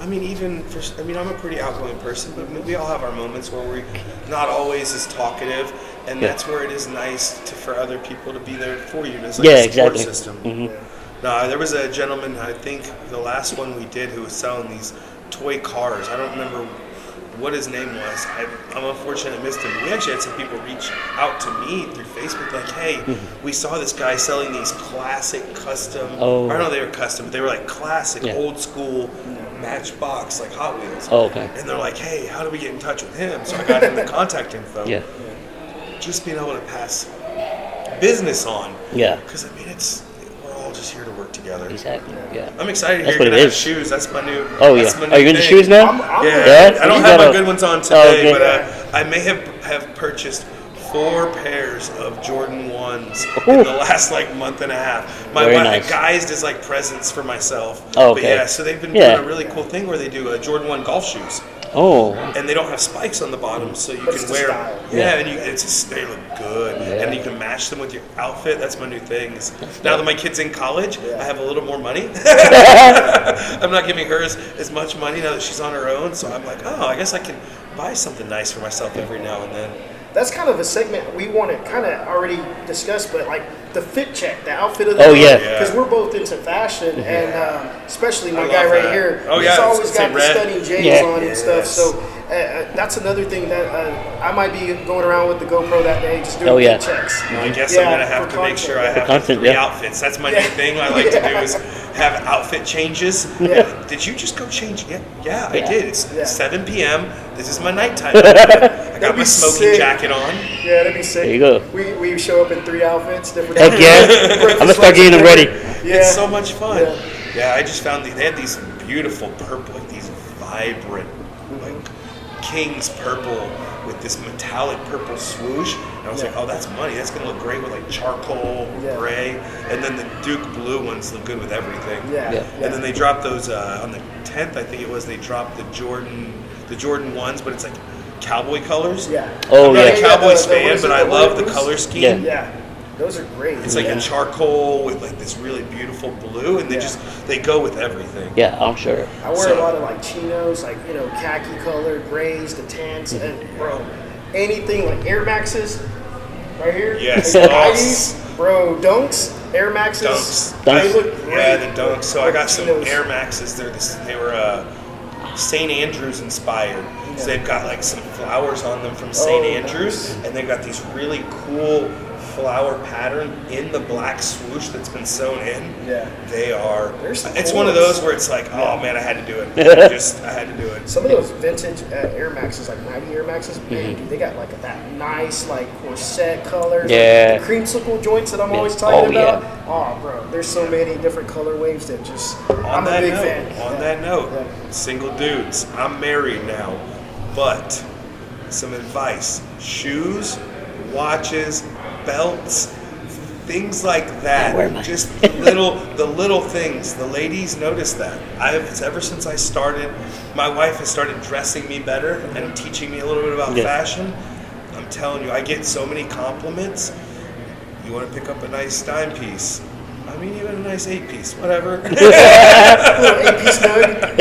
I'm a pretty outgoing person, but we all have our moments where we're not always as talkative, and Yeah. that's where it is nice for other people to be there for you. It's like Yeah, a support exactly. system. Mhm. No, there was a gentleman, I think the last one we did, who was selling these toy cars. I don't remember what his name was. I'm unfortunate I missed him. We actually had some people reach out to me through Facebook like, hey, we saw this guy selling these classic custom, Oh. I don't know they were custom, but they were like classic, Yeah. old school Matchbox, like Hot Wheels. Oh, okay. And they're like, hey, how do we get in touch with him? So I got him the contact info. Yeah. Just being able to pass business on. Yeah. Because, we're all just here to work together. Exactly. Yeah. I'm excited to That's hear you're what gonna it have is. shoes. That's my new. Oh yeah. that's my Are new you in the thing. shoes now? Yeah, Yeah? I don't You have my gotta- good ones on Oh, today, okay. but I may have purchased 4 pairs of Jordan 1s Ooh. in the last month and a half. My Very wife nice. guised as presents for myself. Oh, But okay. yeah, so they've been Yeah. doing a really cool thing where they do Jordan 1 golf shoes. Oh. And they don't have spikes on the bottom, so you But it's can the wear. style. Yeah, and they look good, Yeah. and you can match them with your outfit. That's my new thing. Now that my kid's in college, I have a little more money. I'm not giving her as much money now that she's on her own, so I'm like, oh, I guess I can buy something nice for myself every now and then. That's kind of a segment we want to kind of already discuss, but the fit check, the outfit of the Oh, day, yeah. because we're both into fashion, and especially my I guy love right that. here, Oh, he's yeah, always it's got in the red. stunning J's Yeah. on and stuff. Yes. So that's another thing that I might be going around with the GoPro that day, just doing Oh, yeah. fit checks. I guess Yeah, I'm gonna have for to make sure I content. have content, 3 yeah. outfits. That's my new thing. What I like to do is have outfit changes. Yeah. Did you just go change? Yeah, I Yeah. did. It's Yeah. 7 p.m. This is my nighttime. I got my be smoking sick. jacket on. Yeah, that'd be sick. There you go. We show up in 3 outfits, different. Heck yeah. I'm gonna start getting them ready. Yeah. It's so much fun. Yeah. Yeah, I just found they had these beautiful purple, these vibrant, King's purple with this metallic purple swoosh. And I was like, oh, that's money. That's going to look great with like charcoal, gray. And then the Duke blue ones look good with everything. And then they dropped those on the 10th, I think it was, they dropped the Jordan 1s, but it's like cowboy colors. Oh, I'm not a yeah. Cowboys fan, but I love the color scheme. Those are great. It's like a charcoal with like this really beautiful blue, and they go with everything. Yeah, I'm sure. I wear a lot of like chinos, like, you know, khaki color, grays, the tans, and bro, anything like Air Maxes, right here. Yes, Dunks. Bro, Dunks, Air Maxes. They look great. Yeah, the Dunks. So I got some Chinos. Air Maxes. They were St. Andrews inspired. So they've got like some flowers on them from St. Andrews, and they've got these really cool flower pattern in the black swoosh that's been sewn in. They are. It's one of those where it's like, oh man, I had to do it. I had to do it. Some of those vintage Air Maxes, like 90 Air Maxes, man, dude, they got like that nice like corset colors. Like the creamsicle joints that I'm always talking about. Oh, bro, there's so many different color waves that just. I'm a big fan. On that note, single dudes, I'm married now, but some advice: shoes, watches, belts, things like that. Just the little things. The ladies notice that. Ever since I started, my wife has started dressing me better and teaching me a little bit about fashion. I'm telling you, I get so many compliments. You want to pick up a nice dime piece? I mean, even a nice 8-piece, whatever. A little 8-piece nug.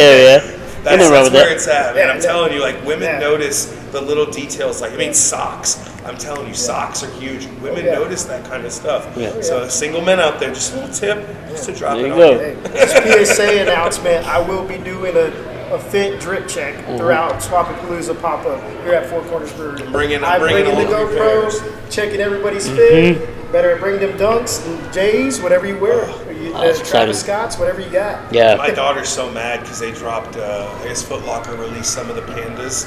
That's where it's at, man. I'm telling you, like, women notice the little details. Like, I mean, socks. I'm telling you, socks are huge. Women notice that kind of stuff. So, single men out there, just a little tip, just to drop it on you. Hey, just PSA announcement. I will be doing a fit drip check throughout Swap-A-Palooza Popup here at Four Corners Brewery. I'm bringing the all the GoPros, checking everybody's fit. Better bring them Dunks and J's, whatever you wear. Travis Scott's, whatever you got. My daughter's so mad because they dropped, I guess Foot Locker released some of the Pandas.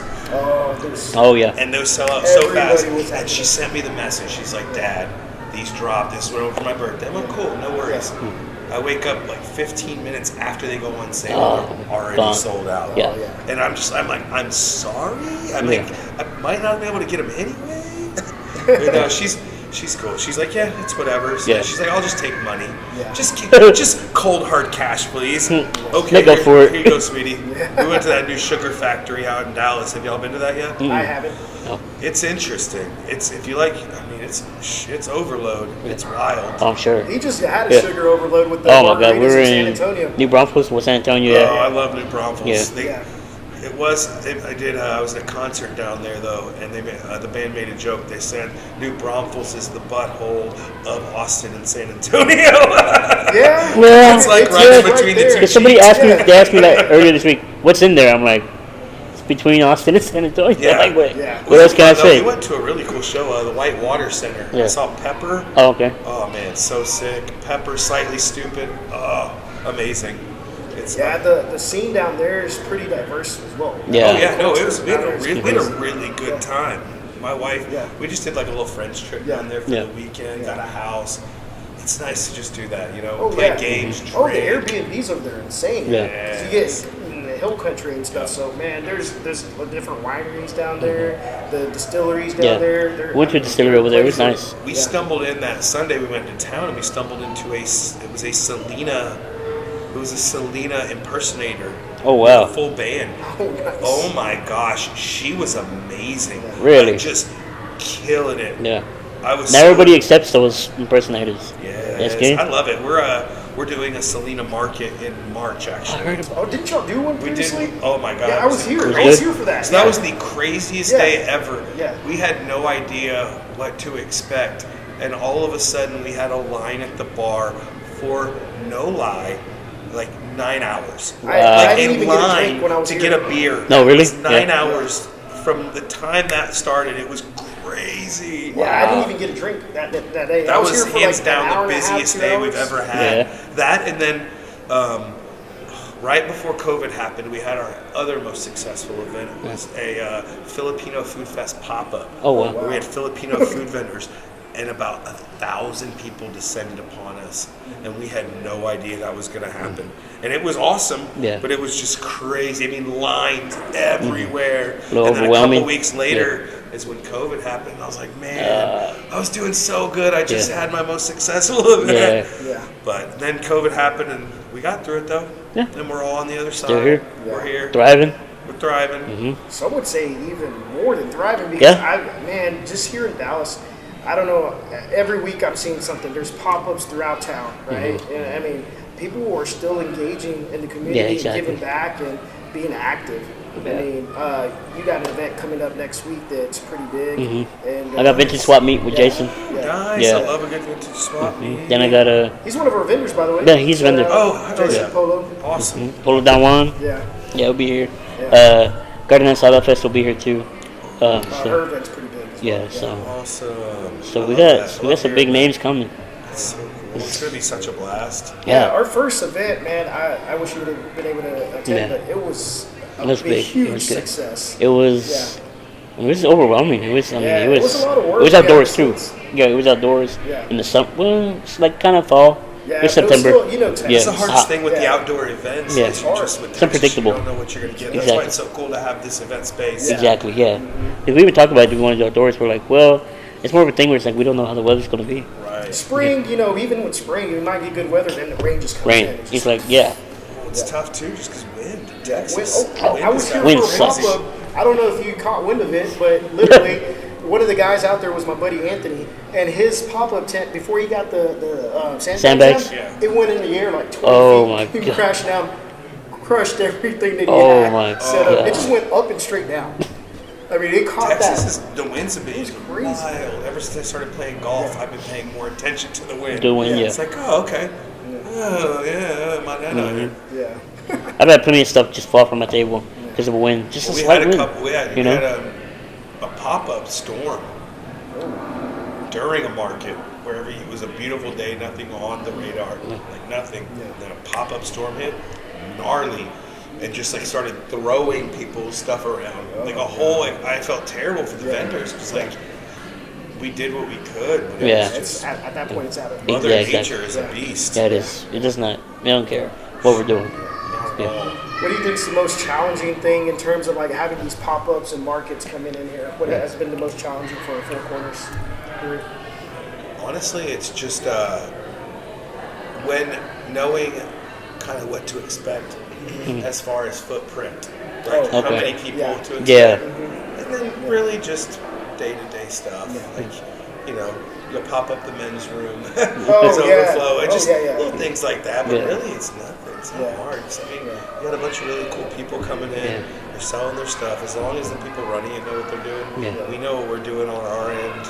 And those sell out so fast. And she sent me the message. She's like, Dad, these dropped. This went over for my birthday. I'm like, cool, no worries. I wake up like 15 minutes after they go on sale. They're already sold out. And I'm like, I'm sorry? I'm like, I might not be able to get them anyway. You know, she's cool. She's like, yeah, it's whatever. So she's like, I'll just take money. Just cold hard cash, please. Okay, go for it. Here you go, sweetie. We went to that new sugar factory out in Dallas. Have y'all been to that yet? I haven't. It's interesting. It's if you like. I mean, it's overload. It's wild. I'm sure. He just had a sugar overload with the my God, we were in in San Antonio. New Braunfels with San Antonio. Oh, I love New Braunfels. Yeah. I was at a concert down there though, and the band made a joke. They said New Braunfels is the butthole of Austin and San Antonio. It's like right between the two. Somebody asked me. They asked me that earlier this week. What's in there? I'm like, it's between Austin and San Antonio. Like, what else can I say? We went to a really cool show, the White Water Center. I saw Pepper. Oh, okay. Oh man, so sick. Pepper, Slightly Stupid. Oh, amazing. The scene down there is pretty diverse as well. We had a really good time. My wife, we just did like a little friends trip down there for the weekend, got a house. It's nice to just do that, you know, play games, drink. The Airbnbs over there are insane. You get in the hill country and stuff, so man, there's different wineries down there, the distilleries down there. Went to a distillery over there, it was nice. We stumbled in that Sunday, we went to town and we stumbled into a Selena impersonator. Oh wow! Full band. Oh my gosh, she was amazing. Really? Like, just killing it. Yeah. Everybody accepts those impersonators. Yeah. I love it. We're doing a Selena market in March actually. I heard about. Didn't y'all do one previously? We did. Oh my god. Yeah, I was here. I was here for that. So that was the craziest day ever. Yeah. We had no idea what to expect, and all of a sudden we had a line at the bar for no lie. Like 9 hours. I didn't even get a drink when I was to here. get a beer. No, really? It was 9 hours from the time that started. It was crazy. Yeah, I didn't even get a drink that day. That was here for hands like down the busiest day we've ever had. That and then right before COVID happened, we had our other most successful event. It was a Filipino Food Fest pop-up. Oh wow! Where we had Filipino food vendors. and about 1,000 people descended upon us, and we had no idea that was going to happen. And it was awesome, but it was just crazy. I mean, lines everywhere. A little and then a overwhelming. couple weeks later is when COVID happened. And I was like, man, I was doing so good. I just had my most successful event. Yeah. But then COVID happened, and we got through it, though. Yeah. And we're all on the other side. Still here. We're here. Thriving. We're thriving. Some would say even more than thriving because just here in Dallas, I don't know. Every week I'm seeing something. There's pop-ups throughout town, right? And I mean, people are still engaging in the community, exactly. giving back, and being active. I mean, you got an event coming up next week that's pretty big. And I got vintage swap meet with Jason. Nice. Yeah. I love a good vintage swap meet. Then I got he's one of our vendors, by the way. Yeah, he's a vendor. Jason yeah. Polo. Awesome. Polo Don Juan. Yeah. Yeah, he'll be here. Yeah. Garden and Salad Fest will be here too. Her So, event's pretty big. As yeah, well. so Awesome. so I we love got that. we got some big names coming. It's so cool. It's going to be such a blast. Yeah, Yeah, our first event, man, I wish you would have been able to attend, but it was It was big. It huge was good. success. it was overwhelming. It was Yeah, it was a lot of work. it was outdoors Yeah, too. Yeah, it was outdoors Yeah. in the summer. Well, it's like kind of fall. Yeah, it was but it was September. still, you know, Texas. Yeah. That's the hardest hot. thing with the Yeah. outdoor events. Yeah. Is you just with It's Texas, unpredictable. You don't know what you're going to get. That's Exactly. why it's so cool to have this event space. Yeah. Exactly. Yeah. If we even talk about it, we want to do outdoors. We're like, well, it's more of a thing where it's like we don't know how the weather's going to be. Right. Spring, you know, even with spring, you might get good weather, then the rain just comes Rain. in. It's like, yeah. It's tough too, just because wind. Yeah, Texas. I was here Wind for a sucks. pop-up. I don't know if you caught wind of it, but literally, one of the guys out there was my buddy Anthony, and his pop-up tent, before he got the Sandbags? down, Yeah. it went in the air like 20 Oh, feet. my He God. crashed down, crushed everything that he Oh, had my set up. God. It just went up and straight down. I mean, it caught Texas that. is the winds have been It's crazy. wild. Ever since I started playing golf, I've been paying more attention to the wind. The wind, yeah. It's like, oh, okay. Oh, yeah, my nana. Yeah. I've had plenty of stuff just fall from my table because of a wind. Just a We slight had a wind. couple. We had, you we know? had a pop-up storm during a market where it was a beautiful day, nothing on the radar, like nothing. Then a pop-up storm hit, gnarly, and just like started throwing people's stuff around. Like a whole, like I felt terrible for the vendors because like we did what we could. But Yeah. it was It's, just at that point, it's out of Mother Yeah, exactly. Nature is a beast. Yeah, it is. It does not. They don't care what we're doing. Yeah. What do you think is the most challenging thing in terms of like having these pop-ups and markets coming in here? What has been the most challenging for Four Corners? Honestly, it's just when knowing kind of what to expect as far as footprint, like Oh, how okay. many people Yeah. to expect, Yeah. and then really just day-to-day stuff, like you'll pop up the men's room, it's overflow, and just little things like that. But Yeah. really, it's nothing. It's not hard. 'Cause, I mean, you got a bunch of really cool people coming in. Yeah. They're selling their stuff. As long as the people running it know what they're doing, Yeah. we know what we're doing on our end.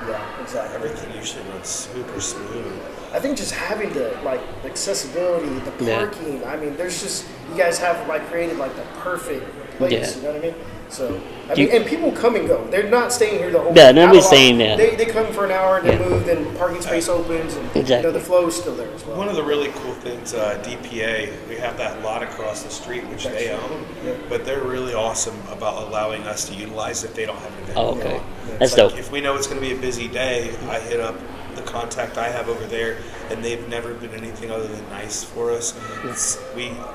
Yeah, exactly. Everything usually runs super smooth. I think just having the like accessibility, the Yeah. parking. I mean, there's just you guys have like created like the perfect place. Yeah. You know what I mean? So I Do mean, you- and people come and go. They're not staying here the whole. Yeah, time. nobody's Not a lot. staying there. They come for an hour and they Yeah. move. Then parking space opens and Exactly. the flow is still there as well. One of the really cool things, DPA, we have that lot across the street, which they own, but they're really awesome about allowing us to utilize if they don't have an event. Oh, okay. It's That's like dope. if we know it's going to be a busy day, I hit up the contact I have over there, and they've never been anything other than nice for us.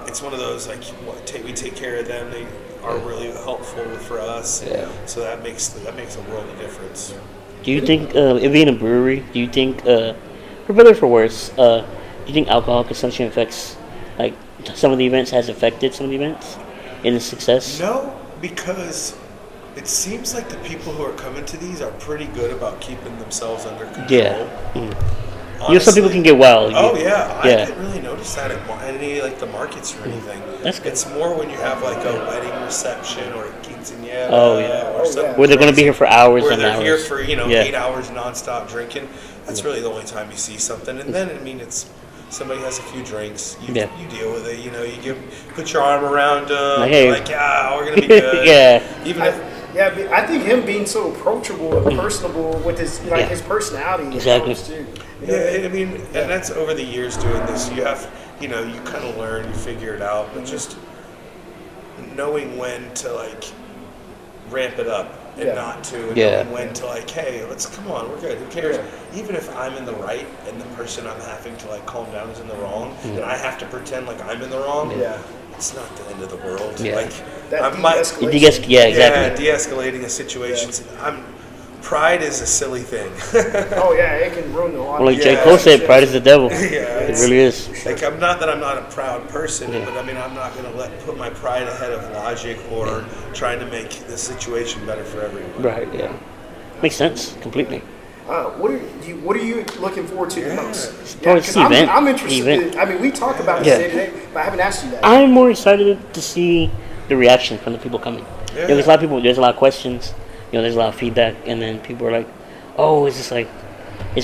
It's one of those like we take care of them. They are really helpful for us. Yeah. So that makes a world of difference. Do you think, it being a brewery, do you think, for better or for worse, do you think alcohol consumption affects, like, some of the events, has affected some of the events in the success? No, because it seems like the people who are coming to these are pretty good about keeping themselves under control. Yeah. You know, some people Honestly. can get wild. Oh yeah, I Yeah. didn't really notice that at any like the markets or anything. That's good. It's more when you have like a wedding reception or a quinceañera. Oh, yeah. Or something Where they're going to be here for hours where and they're hours. here for Yeah. 8 hours nonstop drinking. That's really the only time you see something. And then I mean it's somebody has a few drinks. You deal with it. You put your arm around them. Like, hey. Like yeah, we're gonna be good. Yeah. Even if. I think him being so approachable and personable with his Yeah. his personality Exactly. helps too. Yeah, I mean, and that's over the years doing this. You have, you kind of learn, you figure it out, but just knowing when to like ramp it up and Yeah. not to, and Yeah. knowing when to like, hey, come on, we're good. Who cares? Even if I'm in the right and the person I'm having to like calm down is in the wrong, and I have to pretend like I'm in the wrong, Yeah. it's not the end of the world. Yeah. Like That I'm my, de-escalation. Yeah, exactly. de-escalating a situation. Pride is a silly thing. Oh yeah, it can ruin a lot. Well, like of J. Yeah. Cole said, pride is the devil. Yeah, It it's- really is. Like I'm not a proud person, Yeah. but I mean I'm not going to put my pride ahead of logic or trying to make the situation better for everyone. Right, yeah. Makes sense, completely. What are you looking forward to the most? Probably it's the event. I'm interested. Event. I mean, we talk about this Yeah. day to day, but I haven't asked you that. I'm more excited to see the reaction from the people coming. Yeah. There's a lot of people, there's a lot of questions, there's a lot of feedback, and then people are like, oh, is it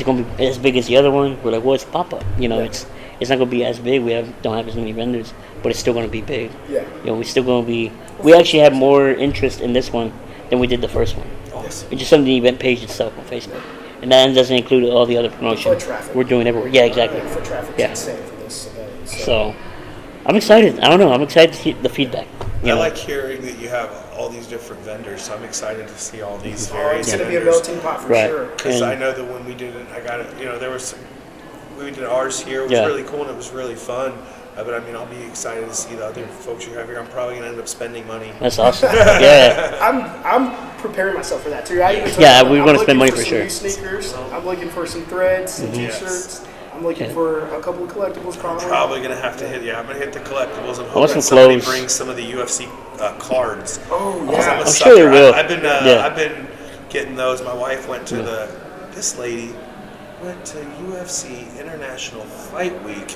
going to be as big as the other one? We're like, well, it's pop-up. It's not going to be as big. Don't have as many vendors, but it's still going to be big. Yeah. We're still going to be. We actually have more interest in this one than we did the first one. Awesome. It's just on the event page itself on Facebook, and that doesn't include all the other promotion Foot traffic. we're doing everywhere. Yeah, exactly. Foot traffic's Yeah. insane for this event. So I'm excited. I don't know. I'm excited to see the feedback. I like hearing that you have all these different vendors, so I'm excited to see all these it's various going to be a vendors. melting pot for Right. sure. Because And- I know that when we did it, I got it. There was we did ours here. It was Yeah. really cool and it was really fun. But I mean, I'll be excited to see the other folks you have here. I'm probably gonna end up spending money. That's awesome. Yeah. I'm preparing myself for that too. I even told Yeah, you, we're I'm gonna spend looking money for some sure. New sneakers. I'm looking for some threads, some T-shirts. I'm looking Yeah. for a couple of collectibles. Probably. Probably gonna have to hit. Yeah, I'm gonna hit the collectibles. I'm want hoping some somebody clothes. brings some of the UFC cards. Oh I'm yeah. a I'm sure they sucker. will. I've been Yeah. I've been getting those. My wife went to this lady went to UFC International Fight Week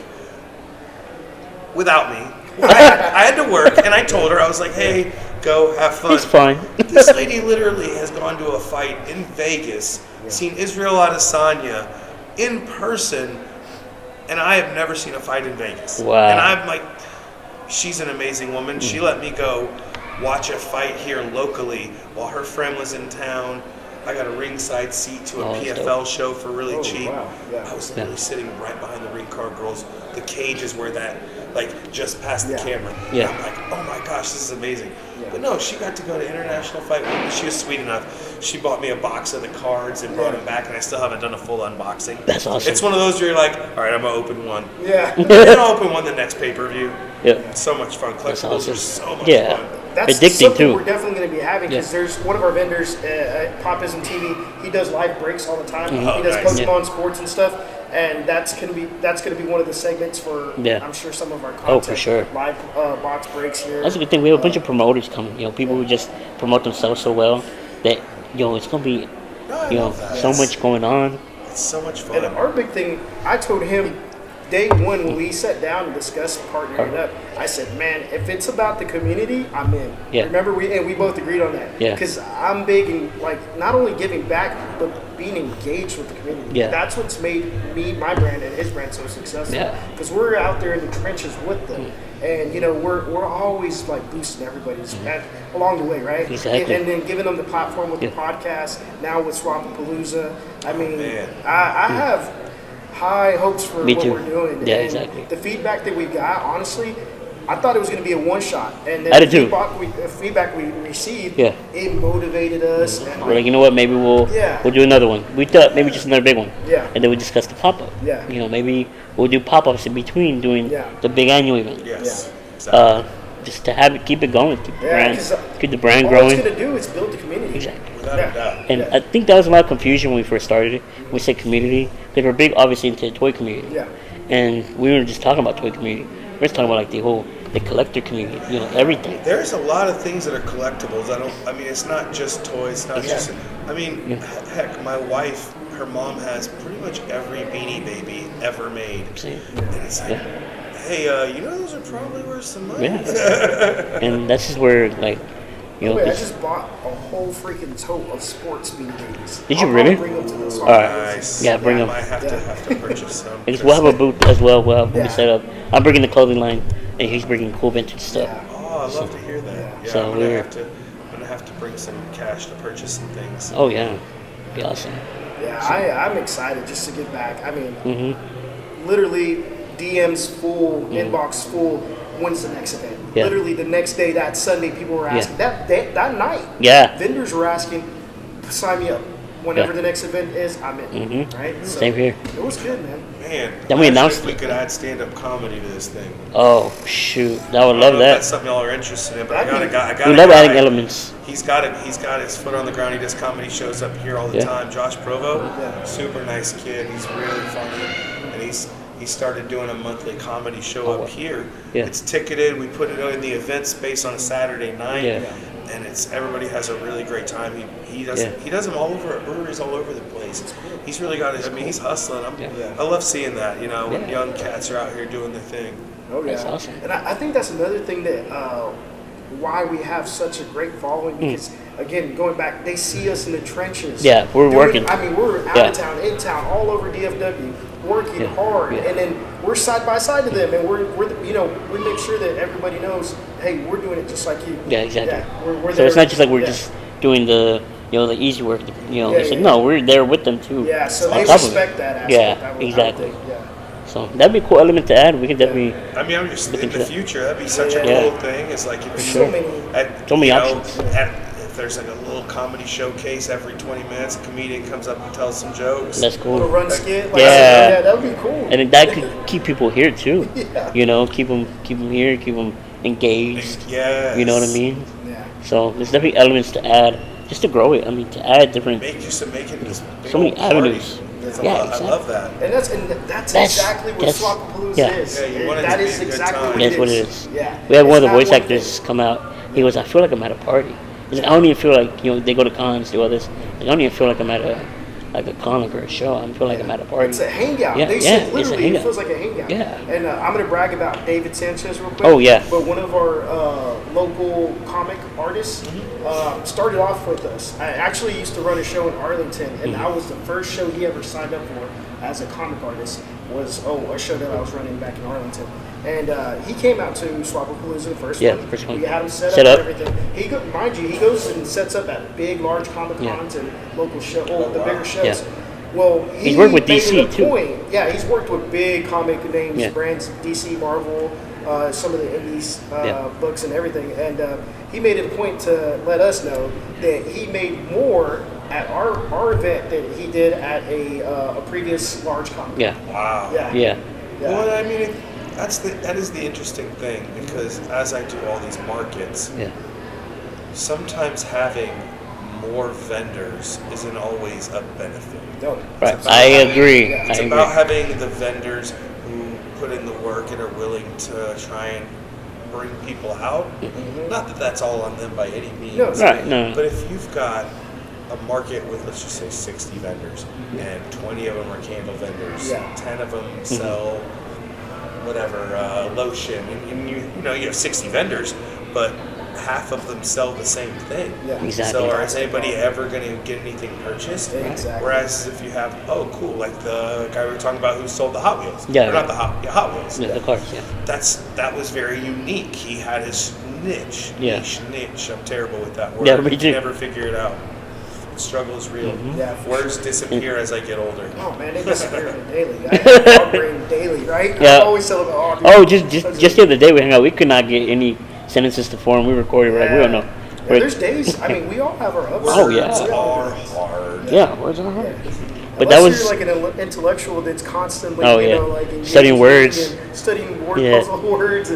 without me. I had to work, and I told her, I was like, hey, go have fun. It's fine. This lady literally has gone to a fight in Vegas, seen Israel Adesanya in person, and I have never seen a fight in Vegas. Wow. And I'm like, she's an amazing woman. She let me go watch a fight here locally while her friend was in town. I got a ringside seat to a Oh, that's PFL show for really Oh, cheap. wow. Yeah. I was literally sitting right behind the ring card girls. The cage is where that, just past the Yeah. camera. Yeah. And I'm like, oh my gosh, this is amazing. Yeah. But no, she got to go to International Fight Week. She was sweet enough. She bought me a box of the cards and brought them back, and I still haven't done a full unboxing. That's awesome. It's one of those where you're like, all right, I'm going to open one. Yeah. Then I'll open one the next pay-per-view. Yeah. It's so much fun. That's Collectibles are awesome. so much Yeah. fun. That's Addicting, something too. we're definitely going to be having because Yeah. there's one of our vendors, Popism TV. He does live breaks all the time. Oh, He does nice. Pokemon sports and stuff, and that's going to be one of the segments for Yeah. I'm sure some of our content. Oh, for sure. Live box breaks here. That's a good thing. We have a bunch of promoters coming. People who just promote themselves so well that it's gonna be No, I love that. so much going on. It's so much fun. And our big thing, I told him day one when we sat down and discussed partnering up, I said, man, if it's about the community, I'm in. Yeah. Remember, we both agreed on that. Yeah. Because I'm big in, not only giving back, but being engaged with the community. Yeah. That's what's made my brand and his brand so successful. Yeah. Because we're out there in the trenches with them. And, we're always, boosting everybody's along the way, right? Exactly. And then giving them the platform with Yeah. the podcast, now with Swap-A-Palooza. I mean, man. I have high hopes for Me what too. we're doing. Yeah, And exactly. the feedback that we got, honestly, I thought it was going to be a one-shot. And then I did too. the feedback we received, Yeah. it motivated us. And We're like, you know what? Maybe we'll do another one. We thought maybe just another big one. Yeah. And then we discussed the pop up. Yeah. Maybe we'll do pop ups in between doing Yeah. the big annual event. Yes. Exactly. Just to keep it going, keep the brand, 'cause, keep the brand all growing. it's going to do is build the community. Exactly. Without Yeah. a doubt. And Yeah. I think that was a lot of confusion when we first started it. We said community. Because we're big, obviously, into the toy community. Yeah. And we weren't just talking about toy community. We're just talking about the collector community. Everything. There's a lot of things that are collectibles. It's not just toys. Not just. Heck, my wife, her mom has pretty much every Beanie Baby ever made. See? And it's like, hey, those are probably worth some money. Yeah. And that's just where, Wait, I this- just bought a whole freaking tote of sports Beanie Babies. Did you I'll really? bring them to this All right. Nice. Yeah, bring I 'em. might have to purchase some. because we'll have a booth as well. We'll have Yeah. we set up. I'm bringing the clothing line, and he's bringing cool vintage stuff. Yeah. Oh, I love to hear that. Yeah, So I'm we're- gonna have to bring some cash to purchase some things. Oh yeah, be awesome. Yeah, I'm excited just to get back. I mean, Mm-hmm. literally DMs full, inbox full. When's the next event? Yeah. Literally the next day, that Sunday, people were asking. That night, Yeah. vendors were asking, sign me up. Whenever Yeah. the next event is, I'm in. Right? So Same here. It was good, man. Man, Then we imagine announced if we it. could add stand-up comedy to this thing. Oh shoot, I would I don't love know if that's that. something y'all are interested in, but I That'd got We a love guy. adding elements. He's got his foot on the ground. He does comedy shows up here all the Yeah. time. Josh Provo, Yeah. super nice kid. He's really funny, and he started doing a monthly comedy show Oh, up wow. here. Yeah. It's ticketed. We put it in the event space on a Saturday night, Yeah. and everybody has a really great time. He does them all over at breweries all over the place. He's really got it. I mean, he's hustling. I love seeing that. You know, when Yeah. young cats are out here doing their thing. Oh, yeah. That's awesome. And I think that's another thing that why we have such a great following because, again, going back, they see us in the trenches. Yeah, we're working. I mean, we're out Yeah. of town, in town, all over DFW, working Yeah. hard, Yeah. and then we're side by side to them, and we make sure that everybody knows, hey, we're doing it just like you. Yeah, exactly. Yeah, we're So there. it's not just like we're Yeah. just doing the the easy work. Yeah, It's like yeah. no, we're there with them too. Yeah, so on they top of it. respect that aspect. Yeah, I would exactly. think, yeah. So that'd be a cool element to add. We can definitely. I mean, I'm just Look in into the that. future. That'd be such a Yeah. cool thing. It's like if So many. So many you know, options. if there's like a little comedy showcase every 20 minutes, a comedian comes up and tells some jokes. That's Little cool. run skit. Like, Yeah. yeah, that would be cool. And then that could keep people here too. Yeah. Keep them here, keep them engaged. Yes. You know what I mean? Yeah. So there's definitely elements to add just to grow it. I mean, to add different. Make use of making this big So many old party. avenues. It's a Yeah, lot- exactly. I love that. And that's exactly what Swap-A-Palooza yeah. is. Yeah, you want it That to be is a good exactly time. what That's it what it is. is. Yeah. We had one of It's the not voice one actors come out. He goes, I feel like I'm at a party. He's like, I don't even feel like they go to cons, do all this. Like, I don't even feel like I'm at a con or a show. I feel like I'm at a party. It's a hangout. Yeah, They yeah, said it's a literally it hangout. feels like a hangout. Yeah. And I'm going to brag about David Sanchez real quick. Oh, yeah. But one of our local comic artists started off with us. I actually used to run a show in Arlington, and that was the first show he ever signed up for as a comic artist was a show that I was running back in Arlington. And he came out to Swap-A-Palooza, the first Yeah, one. first one. We had him set Set up up. and everything. Mind you, he goes and sets up at big, large Comic Cons and local shows, the bigger shows. Yeah. Well, He's worked with made DC it a too. point. Yeah, he's worked with big comic names, Yeah. brands, DC, Marvel, some of the indies Yeah. books and everything. And he made it a point to let us know that he made more at our event than he did at a previous large comic. Yeah. Wow. Yeah. Yeah. Yeah. Well, I mean, that is the interesting thing because as I do all these markets, Yeah. sometimes having more vendors isn't always a benefit. No. Right. about I having- agree. yeah, It's I about agree. having the vendors who put in the work and are willing to try and bring people out. Not that that's all on them by any means. No. Right. No. But if you've got a market with, let's just say, 60 vendors, and 20 of them are candle vendors, Yeah. 10 of them sell whatever, lotion, and you have 60 vendors, but half of them sell the same thing. Yeah. Exactly. So is anybody ever going to get anything purchased? Exactly. Whereas if you have, oh, cool, like the guy we were talking about who sold the Hot Wheels. Yeah. Or not the Hot Wheels. Yeah, the cars. Yeah. That was very unique. He had his niche. Yeah. Niche. I'm terrible with that word. Yeah, me too. Never figure it out. The struggle is real. Yeah, for Words disappear as I get older. Oh man, they disappear daily. I upgrade daily, right? Yeah. I always tell them, Oh, just the other day we hung out. We could not get any sentences to form. We recorded. We're like, we don't know. Yeah, We're- there's days. I mean, we all have our ups. Oh, yeah. Words We all are do. hard. Yeah, words are hard. Yeah. But Unless that was you're like an intellectual that's constantly, Oh, yeah. like Studying engaging words. and studying word Yeah. puzzle words,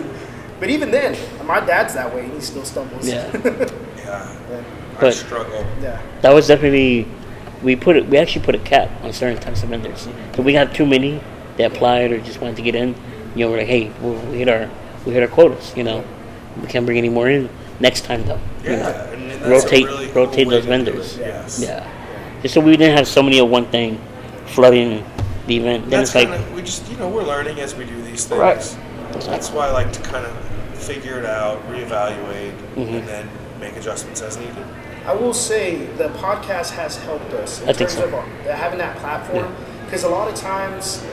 but even then, my dad's that way and he still stumbles. Yeah. Yeah. I But- struggle. Yeah. that was definitely we actually put a cap on certain types of vendors. So we got too many that applied or just wanted to get in. We're like, hey, we hit our quotas. We can't bring any more in next time though. Yeah. And that's a Rotate really cool rotate way those to do it. vendors. Yes. Yeah. Just so we didn't have so many of one thing flooding the event. Then That's it's like kinda, we just, we're learning as we do these things. Right. That's why I like to kind of figure it out, reevaluate, Mm-hmm. and then make adjustments as needed. I will say the podcast has helped us in I think terms so. of having that platform because a lot of times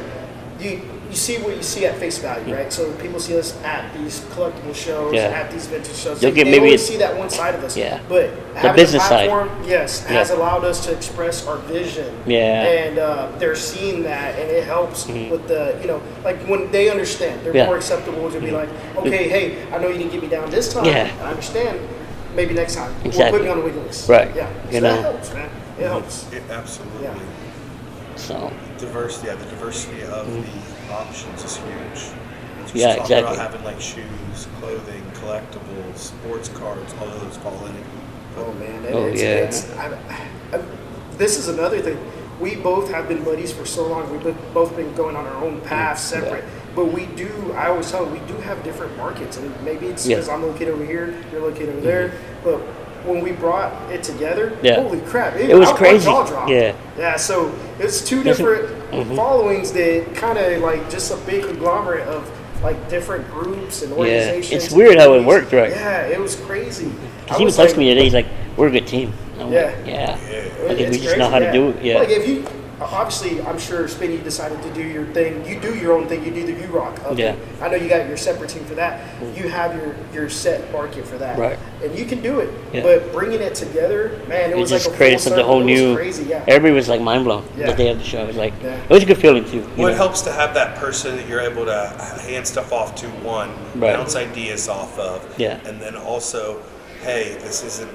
you you see what you see at face value, right? So people see us at these collectible shows, Yeah. at these vintage shows. You'll get they maybe always a- see that one side of us. Yeah. But The having business a side. platform, yes, Yeah. has allowed us to express our vision. Yeah. And they're seeing that, and it helps with the, like when they understand, they're Yeah. more acceptable to be like, okay, hey, I know you didn't get me down this time. Yeah. I understand. Maybe next time. Exactly. We'll put me on the waiting list. Right. Yeah. You So know. that helps, man. It helps. Absolutely. Yeah. So Diversity, the diversity of the options is huge. Just Yeah, talking exactly. About having like shoes, clothing, collectibles, sports cards, all of those fall in it. Oh man, Oh, yeah. This is another thing. We both have been buddies for so long. We've both been going on our own paths, separate. But we do. I always tell them we do have different markets, and maybe it's Yeah. because I'm located over here, you're located over there. But when we brought it together, Yeah. holy crap! It was my crazy. jaw dropped. Yeah. Yeah. So it's two That's- different followings that kind of like just a big conglomerate of like different groups and organizations. It's weird how it worked, right? Yeah, it was crazy. Because he was texting me today. He's like, "We're a good team." I'm Yeah. like, yeah. Yeah. I think we It's just know how to crazy, do it. Yeah. Like if you, obviously, I'm sure Spinny decided to do your thing. You do your own thing. You do the U-Rock. Okay. Yeah. I know you got your separate team for that. You have your set market for that. Right. And you can do it. Yeah. But bringing it together, man, it It was just like a created full such a whole circle. It new. was crazy, yeah. Everybody was like mind blown Yeah. the day of the show. It was like Yeah. it was a good feeling too. Well, it know? helps to have that person that you're able to hand stuff off to, one, Right. bounce ideas off of, Yeah. and then also, hey, this isn't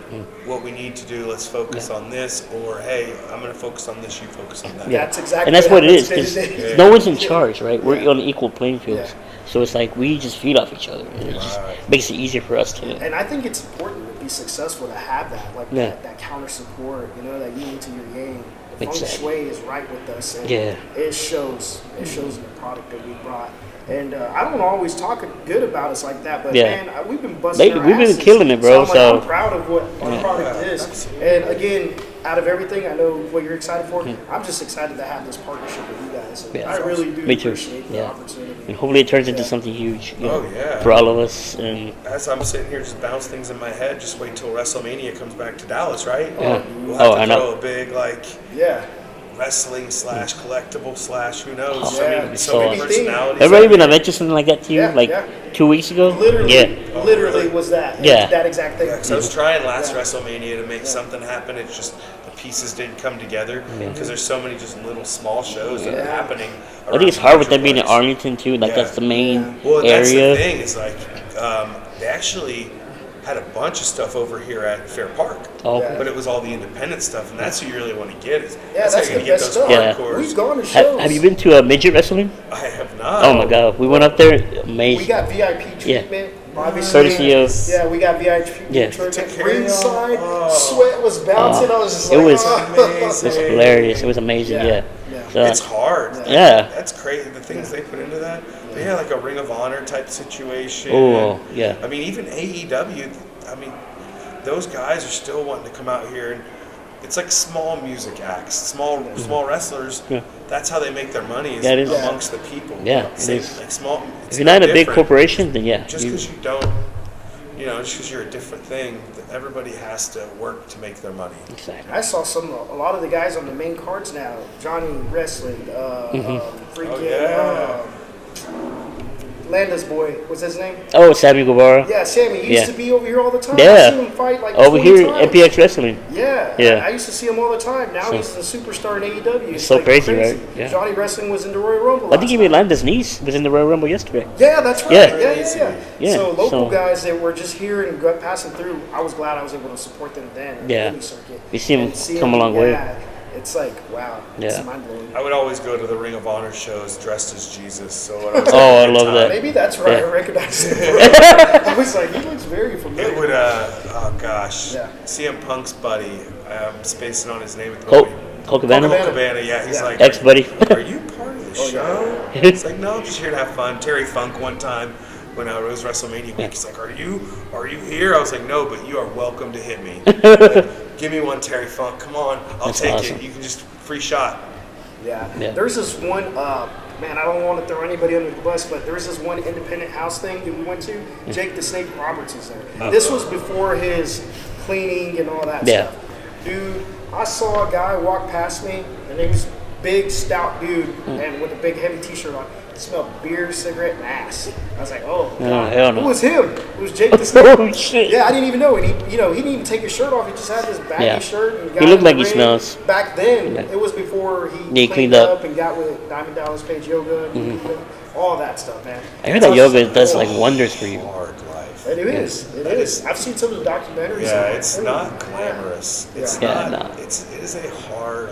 what we need to do. Let's focus on this, or hey, I'm going to focus on this. You focus on that. Yeah. That's exactly And that's what it is happens because day-to-day. no one's in charge, right? We're on equal playing fields, Yeah. so it's like we just feed off each other, and it just Right. makes it easier for us to. And I think it's important to be successful to have that, like Yeah. that counter support, that unity to your game. The feng Exactly. shui is right with us, and Yeah. it shows. It shows in the product that we brought. And I don't always talk good about us like that, but Yeah. man, we've been busting Lately, our we've been asses. killing it, bro, So, so- I'm proud of what our product is. absolutely. And again, out of everything, I know what you're excited for. I'm just excited to have this partnership with you guys. And Yeah. I really do Me too. appreciate the Yeah. opportunity. And hopefully, it turns into Yeah. something huge. Oh, yeah. For all of us, and As I'm sitting here just bounce things in my head, just wait till WrestleMania comes back to Dallas, right? Yeah. We'll have Oh, to I know. throw a big Yeah. wrestling / collectible / who knows? Oh, I yeah. mean, so So many awesome. personalities. everybody out been I there. mentioned something like that to you, Yeah, like yeah. 2 weeks ago. Literally, Yeah. literally really? was that. Yeah. That exact thing. Yeah, 'cause I was trying last Yeah. WrestleMania to make something happen. It's just the pieces didn't come together Yeah. because there's so many just little small shows that are Yeah. happening. I think it's hard with them being in around Arlington too. Like Yeah. that's the main Well, that's area. the thing. Is like they actually had a bunch of stuff over here at Fair Park. Oh, Yeah. But it was all the independent stuff, and that's who you really want to get. Is Yeah, how that's you're the gonna best get those stuff. Yeah. hardcores. We've gone to shows. Have you been to a midget wrestling? I have not. Oh my god, we went up there. Amazing. We got VIP Yeah. treatment. Obviously, Courtesy of- yeah, we got VIP Yeah. treatment. Took care of Ringside, y'all. sweat was bouncing. I was just It like, was- oh. It was hilarious. It was amazing. Yeah. Yeah. Yeah. So, It's hard. Yeah. That's crazy. The things they put into that. But yeah, like a Ring of Honor type situation. Oh, yeah. I mean, even AEW. I mean, those guys are still wanting to come out here, and it's like small music acts, small wrestlers. Yeah. That's how they make their money is Yeah, it is. amongst the people. Yeah, it Same, is. like small. if you're not a big corporation, then yeah. just because you don't, just because you're a different thing, that everybody has to work to make their money. Exactly. I saw a lot of the guys on the main cards now. Johnny Wrestling, freaking Oh, yeah. Landa's boy, what's his name? Oh, Sammy Guevara. Yeah, Sammy. He used to be over here all the time. Yeah. I seen him fight like Over 20 here, times. MPX Wrestling. Yeah, Yeah. I used to see him all the time. Now So- he's a superstar in AEW. It's so like crazy, right? Yeah. Johnny Wrestling was in the Royal Rumble. I think last even night. Landa's niece was in the Royal Rumble yesterday. Yeah, that's right. Yeah. Yeah. Yeah, So local so- guys that were just here and passing through, I was glad I was able to support them then. In Yeah. the indie circuit. You see 'em And come a long way. Yeah, it's like wow. It's Yeah. mind blowing. I would always go to the Ring of Honor shows dressed as Jesus. So when I was Oh, I having a love good that. time, Maybe that's right. Yeah. I recognize him. I was like, he looks very familiar. It would, oh gosh, Yeah. CM Punk's buddy, I'm spacing on his name at the Colt moment. Cabana? Cabana. Cabana, yeah, he's Yeah. like, Ex-buddy. Are you part of the Oh, yeah. show? It's like, no, I'm just here to have fun. Terry Funk one time when it was WrestleMania week, he's like, are you here? I was like, no, but you are welcome to hit me. Like, give me one Terry Funk, come on, I'll That's take awesome. it. You can just free shot. Yeah. Yeah. There's this one, man, I don't want to throw anybody under the bus, but there's this one independent house thing that we went to. Jake the Snake Roberts is there. This was before his cleaning and all that Yeah. stuff. Dude, I saw a guy walk past me, and he was big, stout dude, and with a big, heavy t-shirt on. smelled beer, cigarette, and ass. I was like, oh, No, God. hell no. Who was him? It was Jake the Snake. Oh shit. Yeah, I didn't even know. And he didn't even take his shirt off. He just had this baggy Yeah. shirt. And He got looked in like the he ring. smells. Back then, Yeah. it was before he he cleaned cleaned up. up and got with Diamond Dallas Page Yoga, and all that stuff, man. I heard that yoga does like wonders for you. Hard life. It is. It is. I've seen some of the documentaries. Yeah, and it's everything. not glamorous. It's Yeah. not. Yeah, no. It is a hard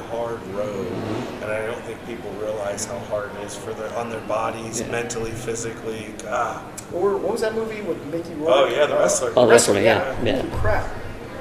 road, and I don't think people realize how hard it is for on their bodies, mentally, physically. God. Or what was that movie with Mickey Rourke? Oh yeah, the wrestler. Oh, wrestling, yeah. Holy crap.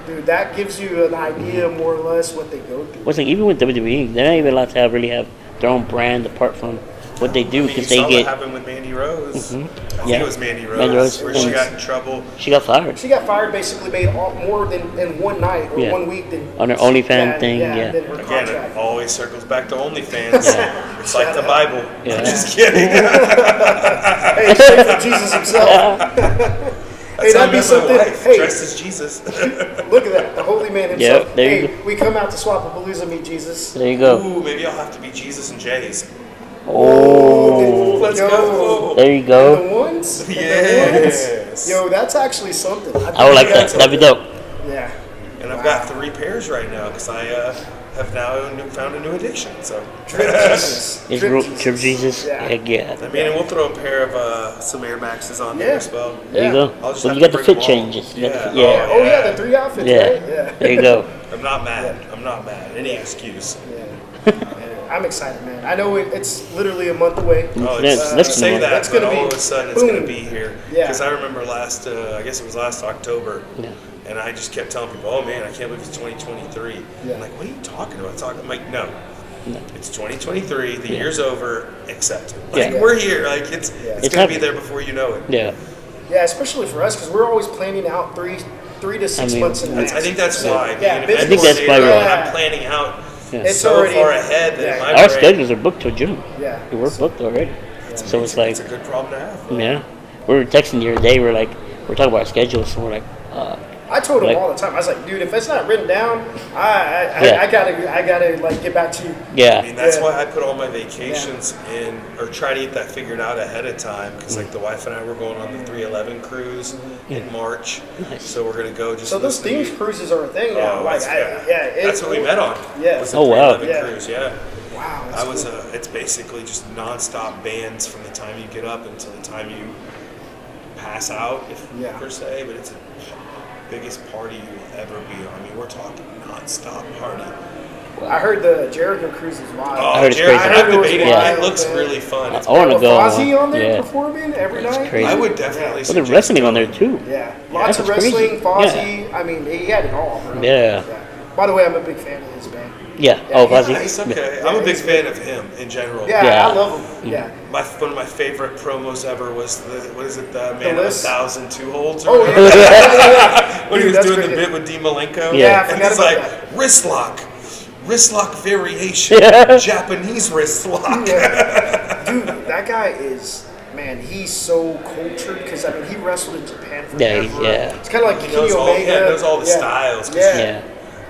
Dude, that gives you an idea more or less what they go through. What's like even with WWE, they're not even allowed to really have their own brand apart from what they do You because saw they what get. happened with Mandy Rose. I think Yeah. it was Mandy Rose, Mandy Rose. where she got in trouble. She got fired She got fired, basically made more than in one night or Yeah. 1 week than on her OnlyFans thing. Yeah, Yeah. than her Again, contract. it always circles back to OnlyFans. Yeah. It's like the Bible. Yeah. I'm just kidding. Hey, straight from Jesus himself. That's how I that'd be met my something. wife, Hey. dressed as Jesus. Look at that, the holy man himself. Yep, there you Hey, go. we come out to Swap-A-Palooza, meet Jesus. There you go. Ooh, maybe I'll have to be Jesus and Jay's. Oh, Let's go. there you The go. ones? The Yes. ones? Yo, that's actually something. I would like that. That'd be dope. Yeah. And I've got 3 pairs right now because I have now found a new addiction. So, Jesus. It's Drip Trip Jesus. Yeah. Heck yeah. I mean, and we'll throw a pair of some Air Maxes on there Yeah. as well. There you Yeah. go. I'll just Well, have you to got the bring fit them all. changes. You got Yeah. the, yeah. Oh, yeah, the 3 outfits, Yeah. right? Yeah. There you go. I'm not mad. I'm not mad. Any excuse. Yeah. I'm excited, man. I know it's literally a month away. Oh, Yeah, it's, less you than say one. that, That's but gonna all be- of a sudden it's boom. going to be here. Yeah. Because I remember last, I guess it was last October, Yeah. and I just kept telling people, "Oh man, I can't believe it's 2023." Yeah. I'm like, "What are you talking about?" I'm like, "No, it's 2023. The year's over. Accept it. Like Yeah. we're here. Like it's Yeah. it's It's going to be happening. there before you know it." Yeah. Yeah, especially for us, because we're always planning out three to 6 mean, months in advance. I think that's why. Yeah, being an I think that's event why we're- coordinator, I'm planning out Yeah. It's so already- far ahead that yeah. my Our brain- schedules are booked till June. Yeah. We're booked already. So it's like, It's a good problem to have. yeah. We were texting the other day. We're talking about our schedules. So we're like, I told him Like- all the time. I was like, dude, if it's not written down, Yeah. I gotta like get back to you. yeah. I mean, that's Yeah. why I put all my vacations in, or try to get that figured out ahead of time. Because, like, the wife and I were going on the 311 cruise in March. Nice. So we're going to go just. So those listen to themed cruises are a thing now. Oh, like, that's, that's what we met on. Yeah. Was the Oh, wow. 311 Yeah. cruise, yeah. Wow. That's I was. cool. It's basically just nonstop bands from the time you get up until the time you pass out, if Yeah. per se. But it's the biggest party you'll ever be on. I mean, we're talking nonstop party. I heard the Jericho cruise is wild. Oh, I heard it's Jared, crazy. I've I heard it was debated. wild, It looks man. really fun. It's I want to With go. Fozzy on there Yeah. performing every That's night. crazy. I would definitely. Well, the suggest wrestling on there going. too. Yeah, lots of That's crazy. wrestling. Fozzy. I mean, he had it all, bro. Yeah. By the way, I'm a big fan of his band. Yeah. Yeah, Oh, yeah, Fuzzy. It's okay. Yeah, I'm a big he's fan of him in general. Yeah, Yeah. I love him. Yeah. One of my favorite promos ever was the Man of list? 1,000 2-holds. Oh, yeah. When he Dude, was that's doing the pretty bit with Dean Malenko. Yeah, I And forgot he's about like, wrist lock variation, Yeah. Japanese wrist lock. Yeah. Dude, that guy is, man, he's so cultured because, I mean, he wrestled in Japan Yeah, forever. yeah. It's kind of like He Kenny knows all, Omega. yeah, knows all the Yeah. styles. 'cause Yeah. Yeah.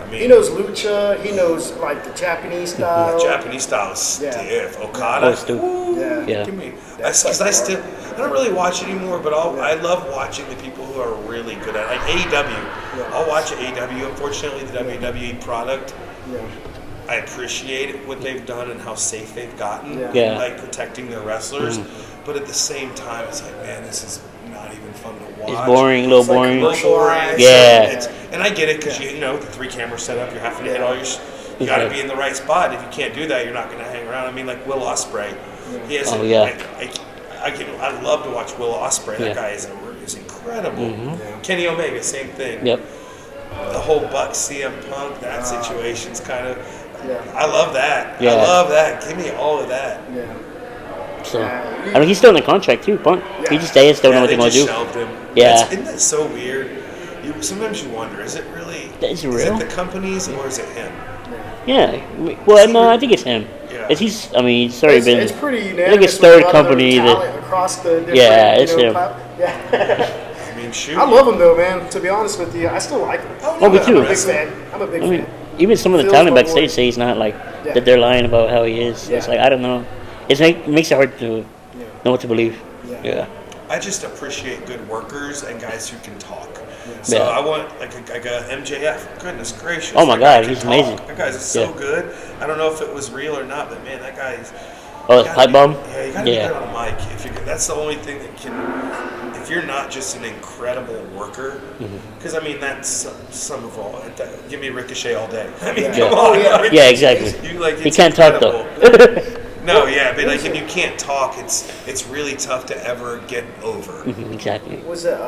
I mean, He knows lucha. He knows, like, the Japanese style. Japanese style is stiff. Oh, Okada. it's stupid. Ooh, Yeah. Yeah. Give me. That's Because like I don't really watch anymore, but I love watching the people who are really good at it. Like AEW. Yeah. I'll watch AEW. Unfortunately, the WWE product, Yeah. I appreciate what they've done and how safe they've gotten, Yeah. Yeah. like protecting their wrestlers. Mm-hmm. But at the same time, it's like, man, this is not even fun to watch. It's boring, a little It's like boring. commercial. Boring. Yeah. And I get it because you know the 3 camera setup. You're having to hit all your. You got to be in the right spot. If you can't do that, you're not going to hang around. I mean, like Will Ospreay. He has Oh, yeah. I love to watch Will Ospreay. That Yeah. guy is incredible. Kenny Omega, same thing. Yep. The whole Buck CM Punk, that situation's kind of. Yeah. I love that. Yeah. I love that. Give me all of that. Yeah. So, I mean, he's still in the contract too, Punk. He just they just don't know what they they're gonna just do. shelved him. Yeah. Isn't that so weird? Sometimes you wonder, is it really? Is it Is real? it the companies or is it him? Yeah. Well, no, I think it's him. Yeah. It's he's. I mean, he's already been. It's pretty I unanimous. think it's with third a lot of company talent that. across the different, Yeah, it's him. Yeah. I mean, shoot. I love him though, man. To be honest with you, I still like him. Oh, me too. I'm a big fan. I'm a big I mean, fan. even some of the Feels talent my backstage voice. say he's not like Yeah. that. They're lying about how he is. It's Yeah. like I don't know. It makes it hard to know what to believe. Yeah. Yeah. I just appreciate good workers and guys who can talk. So Yeah. I want like a MJF. Goodness gracious! Oh my that guy God, can he's talk. amazing. That guy's so Yeah. good. I don't know if it was real or not, but man, that guy's. Oh, you it's gotta pipe be- bomb? Yeah, you gotta Yeah. be good on the mic. That's the only thing that can. If you're not just an incredible worker, because I mean that's some of all. Give me Ricochet all day. I mean, Yeah. come on. Yeah. I mean, Yeah, exactly. You like He it's can't talk incredible. though. No, yeah, but like if you can't talk, it's really tough to ever get over. Exactly. Was it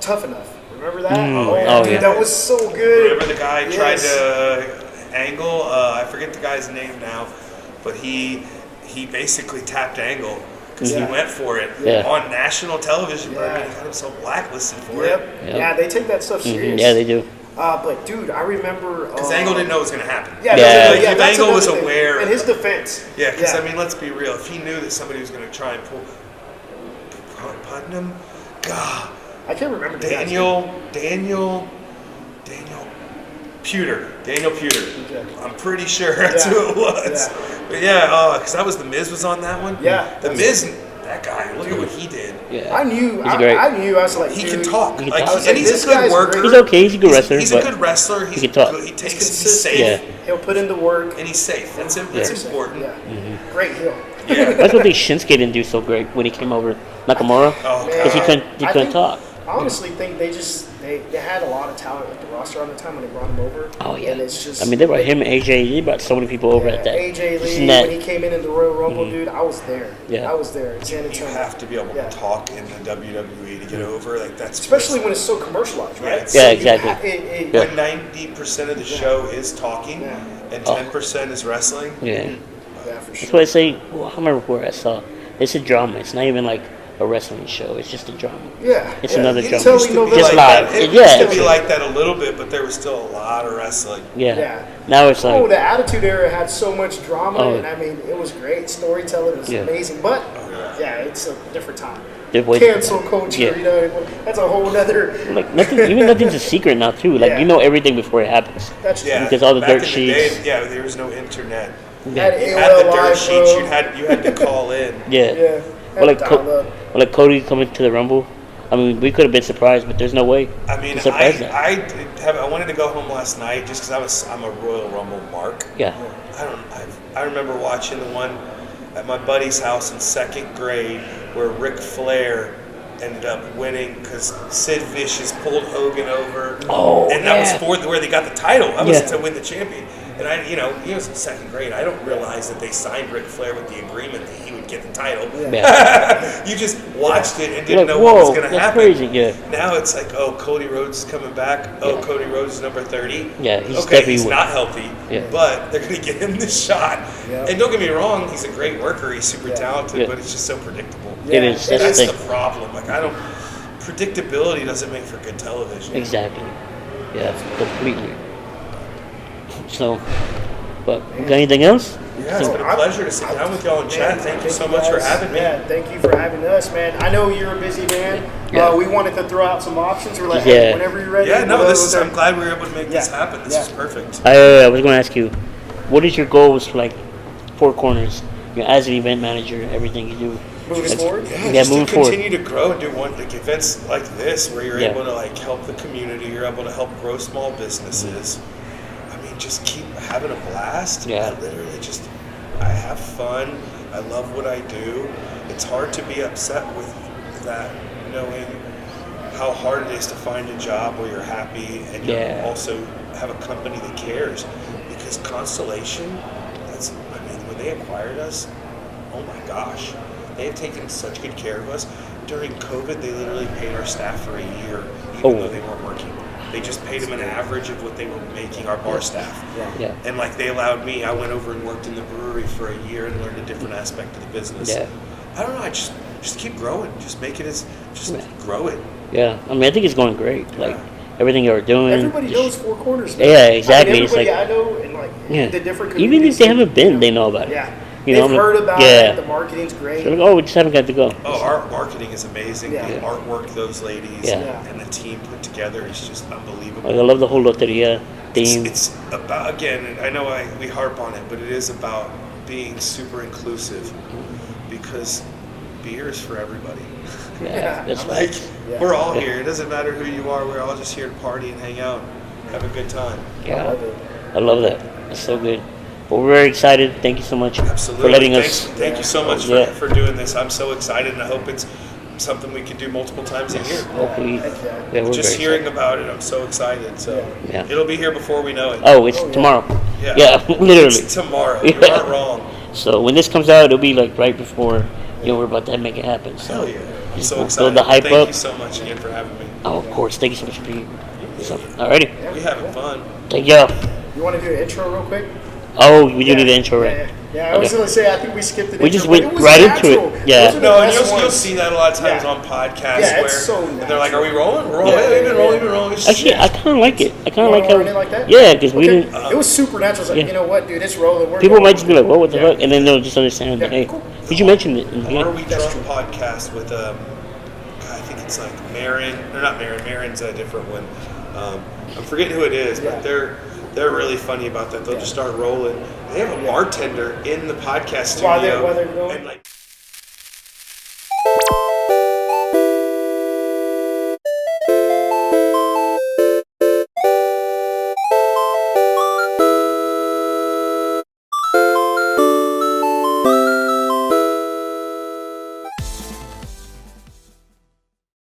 Tough Enough? Remember that? Oh, dude, yeah. that was so good. Remember the guy Yes. tried to angle? I forget the guy's name now, but he basically tapped Angle because Yeah. he went for it Yeah. on national television. But I mean, Yeah. he got himself blacklisted for Yep. it Yep. Yeah, they take that stuff serious. Yeah, they do. But dude, I remember because Angle didn't know it was going to happen. Yeah, Yeah. that's- Like, if that's Angle was another thing. aware- In his defense. Yeah, because I mean, let's be real. If he knew that somebody was going to try and pull Putnam, God. I can't remember the guy's Daniel Pewter. Okay. I'm pretty sure that's Yeah. who it was. Yeah. But yeah, because that was the Miz was on that one. Yeah. The Miz, that guy. Look at what he did. Yeah. I knew. He's great. I knew. I was like, He dude, can talk. He can Like, talk. and he's This a good guy's worker. He's okay. He's a good wrestler. He's but a good wrestler. He's can talk. good. He takes. He's He's safe. Yeah. He'll put in the work. And he's safe. That's Yeah. important. Yeah. Great heel. Yeah. That's what they Shinsuke didn't do so great when he came over Nakamura. Oh, Because he God. couldn't I talk. I honestly think they had a lot of talent with the roster on the time when they brought him over. Oh yeah. And it's just. I mean, they brought him, AJ. They brought so many people over at that. AJ Lee, snap. when he came in the Royal Rumble, dude, I was there. Yeah. I was there in San You Antonio. have to be able Yeah. to talk in the WWE to get over. Like that's Especially when it's so commercialized, right? Yeah. So Yeah, you exactly. Yeah. when 90% of the show is talking Yeah. and 10% is wrestling. Yeah. Yeah, for That's sure. what I say. Well, I remember where I saw. It's a drama. It's not even like a wrestling show. It's just a drama. Yeah. It's yeah. another You drama. tell Used me to no be Just like live. that. It Yeah, used to it's- be like that a little bit, but there was still a lot of wrestling. Yeah. Yeah. Now it's Oh, like. the Attitude Era had so much drama, Oh. and I mean, it was great. Storytelling was Yeah. amazing, but Oh, yeah, it's a different time. they're way- Cancel culture, Yeah. you know, that's a whole nother. Like nothing. Even nothing's a secret now too. Like Yeah. you know everything before it happens. That's Yeah, Because all the back dirt in sheets. The day, there was no internet. Had You had the AOL dirt Live, sheets. bro. You had to call in. Yeah. Yeah. Or like, Had dial-up. or like Cody coming to the Rumble. I mean, we could have been surprised, but there's no way. I mean, to surprise that. I wanted to go home last night just because I'm a Royal Rumble mark. Yeah. I remember watching the one at my buddy's house in second grade where Ric Flair ended up winning because Sid Vicious pulled Hogan over. Oh, and that yeah. was for where they got the title. That was Yeah. to win the champion. And he was in second grade. I don't realize that they signed Ric Flair with the agreement that he would get the title. Yeah. You just watched it and You're didn't like, know what was whoa, going to that's happen. crazy. Yeah. Now it's like, oh, Cody Rhodes is coming back. Oh, Yeah. Cody Rhodes is number 30. Yeah, he's okay, definitely he's not healthy, Yeah. but they're going to get him this shot. Yeah. And don't get me wrong, he's a great worker. He's super talented, Yeah. but it's just so predictable. It is. Yeah, That's That's the the thing. problem. Like, predictability doesn't make for good television. Exactly. Yeah. Completely. So, but got anything else? Yeah, it's been a pleasure to sit down with y'all and chat. Man, Thank you so much for guys. having me. Yeah, thank you for having us, man. I know you're a busy man. Yeah. We wanted to throw out some options. We're like, Yeah. hey, whenever you're ready. Yeah, no, whatever. I'm glad we were able to make this Yeah. happen. This Yeah. is perfect. I was going to ask you, what is your goals for like Four Corners? You know, as an event manager, everything you do. Moving Like, forward? Yeah, Yeah, just to moving forward. continue to grow and do events like this where you're Yeah. able to like help the community, you're able to help grow small businesses. I mean, just keep having a blast. Yeah. I literally I have fun. I love what I do. It's hard to be upset with that, knowing how hard it is to find a job where you're happy and you Yeah. also have a company that cares. Because Constellation, when they acquired us, oh my gosh, they have taken such good care of us. During COVID, they literally paid our staff for a year, even though they weren't working. They just paid them an average of what they were making, our bar staff. Yeah. And like they allowed me, I went over and worked in the brewery for a year and learned a different aspect of the business. Yeah. I don't know, I just keep growing. Just make it grow it. Yeah. I mean, I think it's going great. Like everything you're doing. Everybody just- knows Four Corners. Man. Yeah, exactly. I mean, It's everybody like- I know and like Yeah. the different Even if communities they and, haven't been, you know, they know about it. Yeah. You know, They've heard about yeah. it. The marketing's great. They're like, oh, we just haven't got to go. Oh, our marketing is amazing. Yeah. The artwork those ladies Yeah. and the team put together is just unbelievable. Like, I love the whole Loteria theme. It's about, again, and I know we harp on it, but it is about being super inclusive because beers for everybody. Yeah, that's I'm like, right. Yeah. we're all here. It doesn't matter who you are. We're all just here to party and hang out, have a good time. Yeah, I love that. It's so good. Well, we're very excited. Thank you so much Absolutely. for letting Thanks, us. Thank you so much Yeah. for doing this. I'm so excited, and I hope it's something we can do multiple times a year. Hopefully, Heck yeah. yeah, we're Just very hearing excited. about it, I'm so excited. So Yeah. it'll be here before we know it. Oh, it's yeah. tomorrow. Yeah. Yeah, literally. It's tomorrow. You Yeah. aren't wrong. So when this comes out, it'll be like right before we're about to make it happen. So Hell yeah. I'm just so build excited. the hype Thank up. you so much again for having me. Oh, of course. Thank you so much for being. So, alrighty. We having fun. Thank you. You want to do an intro real quick? Oh, we do need the intro, right? Yeah, I was Okay. going to say, I think we skipped the We intro, just but went it was right into natural. it. Yeah. Those are the No, and best you'll ones. see that a lot of times Yeah. on podcasts Yeah, where it's so and they're like, "Are we rolling? We're Yeah, rolling. yeah, We've been yeah. rolling. We've been rolling." It's Actually, just- I kind of like it. I kind of You like wanna how. run it like that? Yeah, because we Okay. didn't. It was super natural. It's like, Yeah. you know what, dude, it's rolling. We're People going. might just be like, "What the Yeah. fuck?" And then they'll just understand. Yeah, Hey, cool. did you mention it? In the Are beginning? we drunk podcast with I think it's like Marin, or not Marin. Marin's a different one. I'm forgetting who it is, but Yeah. they're really funny about that. They'll just start rolling. They have a bartender in the podcast studio, While they're going? and like.